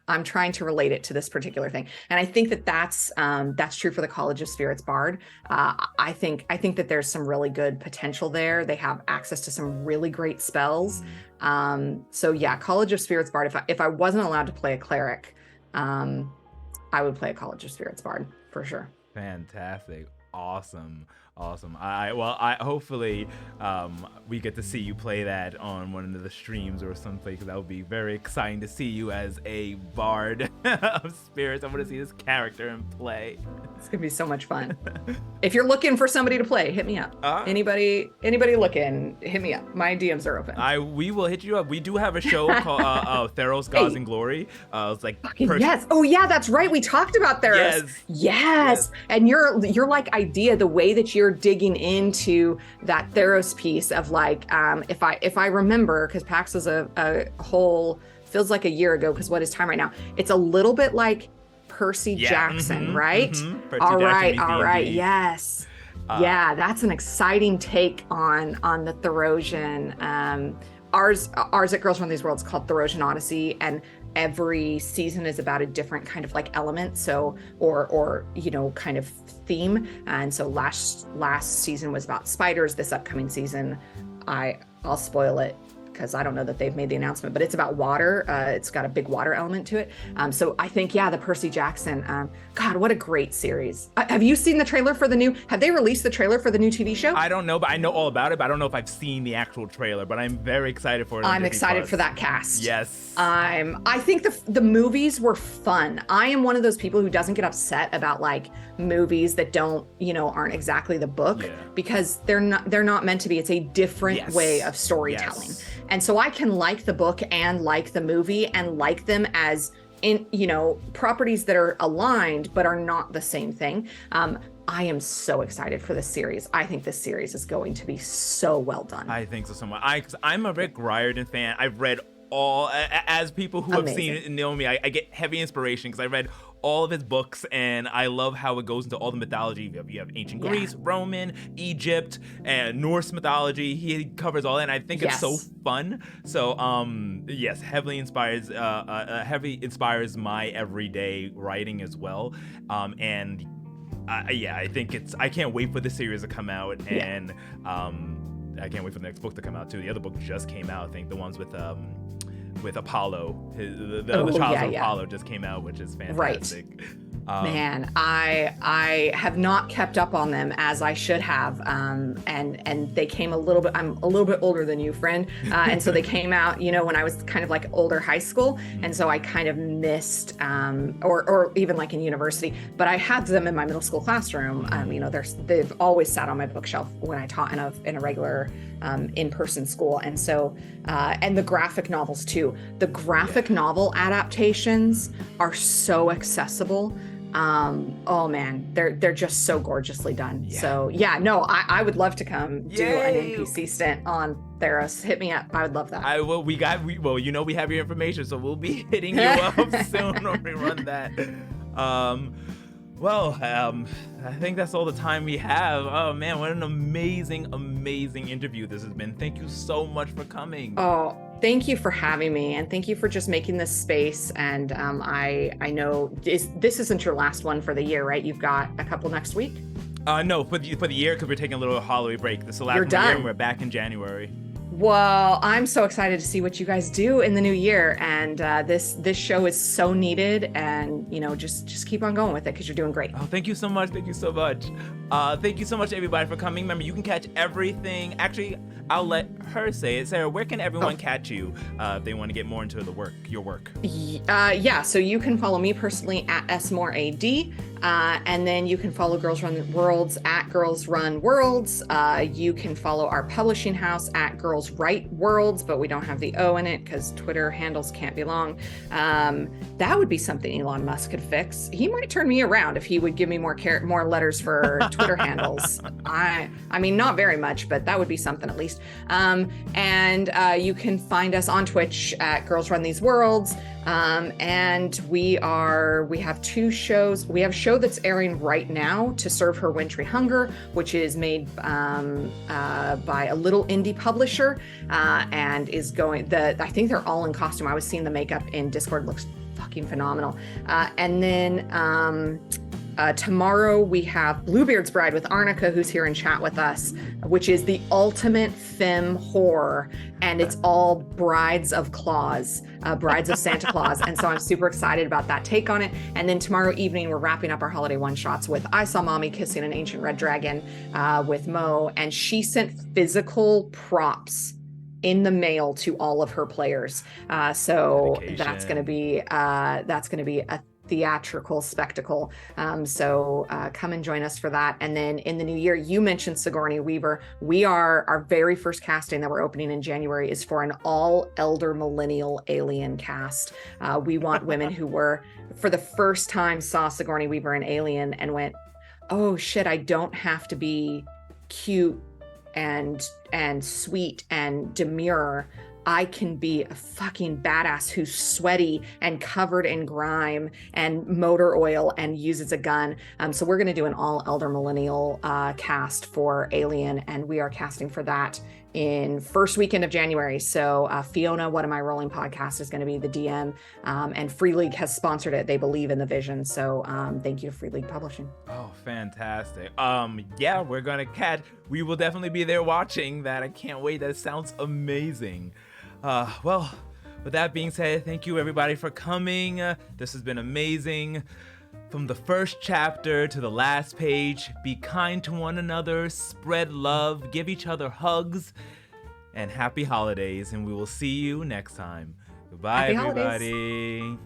I'm trying to relate it to this particular thing. And I think that that's true for the College of Spirits Bard. I think that there's some really good potential there. They have access to some really great spells. So yeah, College of Spirits Bard. If I wasn't allowed to play a cleric, I would play a College of Spirits Bard for sure. Fantastic. Awesome. I hopefully we get to see you play that on one of the streams or something, because that would be very exciting to see you as a bard of spirits. I want to see this character in play. It's gonna be so much fun. If you're looking for somebody to play, hit me up. Anybody looking, hit me up. My DMs are open. We will hit you up. We do have a show called Theros, Gods and Glory. It's like yes. Oh yeah, that's right. We talked about Theros. Yes. And your like idea, the way that you're digging into that Theros piece of like, if I remember, because PAX was a whole, feels like a year ago, because what is time right now? It's a little bit like Percy Jackson, right? Percy all Jackson right. Yes. Yeah, that's an exciting take on the Therosian. Ours at Girls Run These Worlds called Therosian Odyssey, and every season is about a different kind of like element, so or kind of theme. And so last season was about spiders. This upcoming season, I'll spoil it because I don't know that they've made the announcement, but it's about water. It's got a big water element to it. So I think, the Percy Jackson, God, what a great series. Have you seen the trailer for have they released the trailer for the new TV show? I don't know, but I know all about it, but I don't know if I've seen the actual trailer, but I'm very excited for it. I'm excited for that cast. Yes. I think the movies were fun. I am one of those people who doesn't get upset about like movies that aren't exactly the book, because they're not meant to be. It's a different way of storytelling. Yes. And so I can like the book and like the movie and like them as in, properties that are aligned but are not the same thing. I am so excited for this series. I think this series is going to be so well done. I think so much. Because I'm a Rick Riordan fan. I've read all, as people who have seen it and know me, I get heavy inspiration because I read all of his books, and I love how it goes into all the mythology. You have ancient Greece, Roman, Egypt, and Norse mythology. He covers all that, and I think it's so fun. So, yes, heavily inspires my everyday writing as well. And I think I can't wait for the series to come out, and I can't wait for the next book to come out too. The other book just came out, I think, the ones with Apollo. The child of Apollo just came out, which is fantastic. Right. Man, I have not kept up on them as I should have, and they came a little bit. I'm a little bit older than you, friend, and so they came out, when I was kind of like older high school, and so I kind of missed, or even like in university. But I had them in my middle school classroom. They've always sat on my bookshelf when I taught in a regular in-person school, and so and the graphic novels too. The graphic novel adaptations are so accessible. Oh man, they're just so gorgeously done. So I would love to come do an NPC stint on Theros. Hit me up. I would love that. We have your information, so we'll be hitting you up soon when we run that. I think that's all the time we have. Oh man, what an amazing interview this has been. Thank you so much for coming. Oh, thank you for having me, and thank you for just making this space. And I know this isn't your last one for the year, right? You've got a couple next week? No, for the year, because we're taking a little holiday break. This is the last one of the year, and we're back in January. Well, I'm so excited to see what you guys do in the new year, and this show is so needed, and just keep on going with it because you're doing great. Oh, thank you so much. Thank you so much. Thank you so much, everybody, for coming. Remember, you can catch everything. Actually, I'll let her say it. Sarah, where can everyone catch you if they want to get more into your work? So you can follow me personally at smooread, and then you can follow Girls Run Worlds at Girls Run Worlds. You can follow our publishing house at Girls Write Worlds, but we don't have the O in it because Twitter handles can't be long. That would be something Elon Musk could fix. He might turn me around if he would give me more letters for Twitter handles. I mean, not very much, but that would be something at least. And you can find us on Twitch at Girls Run These Worlds. And we have two shows. We have a show that's airing right now, To Serve Her Wintry Hunger, which is made by a little indie publisher, and is going. I think they're all in costume. I was seeing the makeup in Discord. Looks fucking phenomenal. And then tomorrow we have Bluebeard's Bride with Arnica, who's here in chat with us, which is the ultimate femme horror. And it's all brides of Claus, brides of Santa Claus. And so I'm super excited about that take on it. And then tomorrow evening, we're wrapping up our holiday one-shots with I Saw Mommy Kissing an Ancient Red Dragon with Mo. And she sent physical props in the mail to all of her players. So that's going to be a theatrical spectacle. So come and join us for that. And then in the new year, you mentioned Sigourney Weaver. Our very first casting that we're opening in January is for an all elder millennial alien cast. We want women who were, for the first time, saw Sigourney Weaver in Alien and went, oh shit, I don't have to be cute and sweet and demure. I can be a fucking badass who's sweaty and covered in grime and motor oil and uses a gun. So we're going to do an all elder millennial cast for Alien, and we are casting for that in first weekend of January. So Fiona, What Am I Rolling podcast, is going to be the DM, and Free League has sponsored it. They believe in the vision. So thank you to Free League Publishing. Oh, fantastic. Yeah, we're going to we will definitely be there watching that. I can't wait. That sounds amazing. Well, with that being said, thank you everybody for coming. This has been amazing. From the first chapter to the last page, be kind to one another, spread love, give each other hugs, and happy holidays. And we will see you next time. Goodbye, happy everybody. Holidays.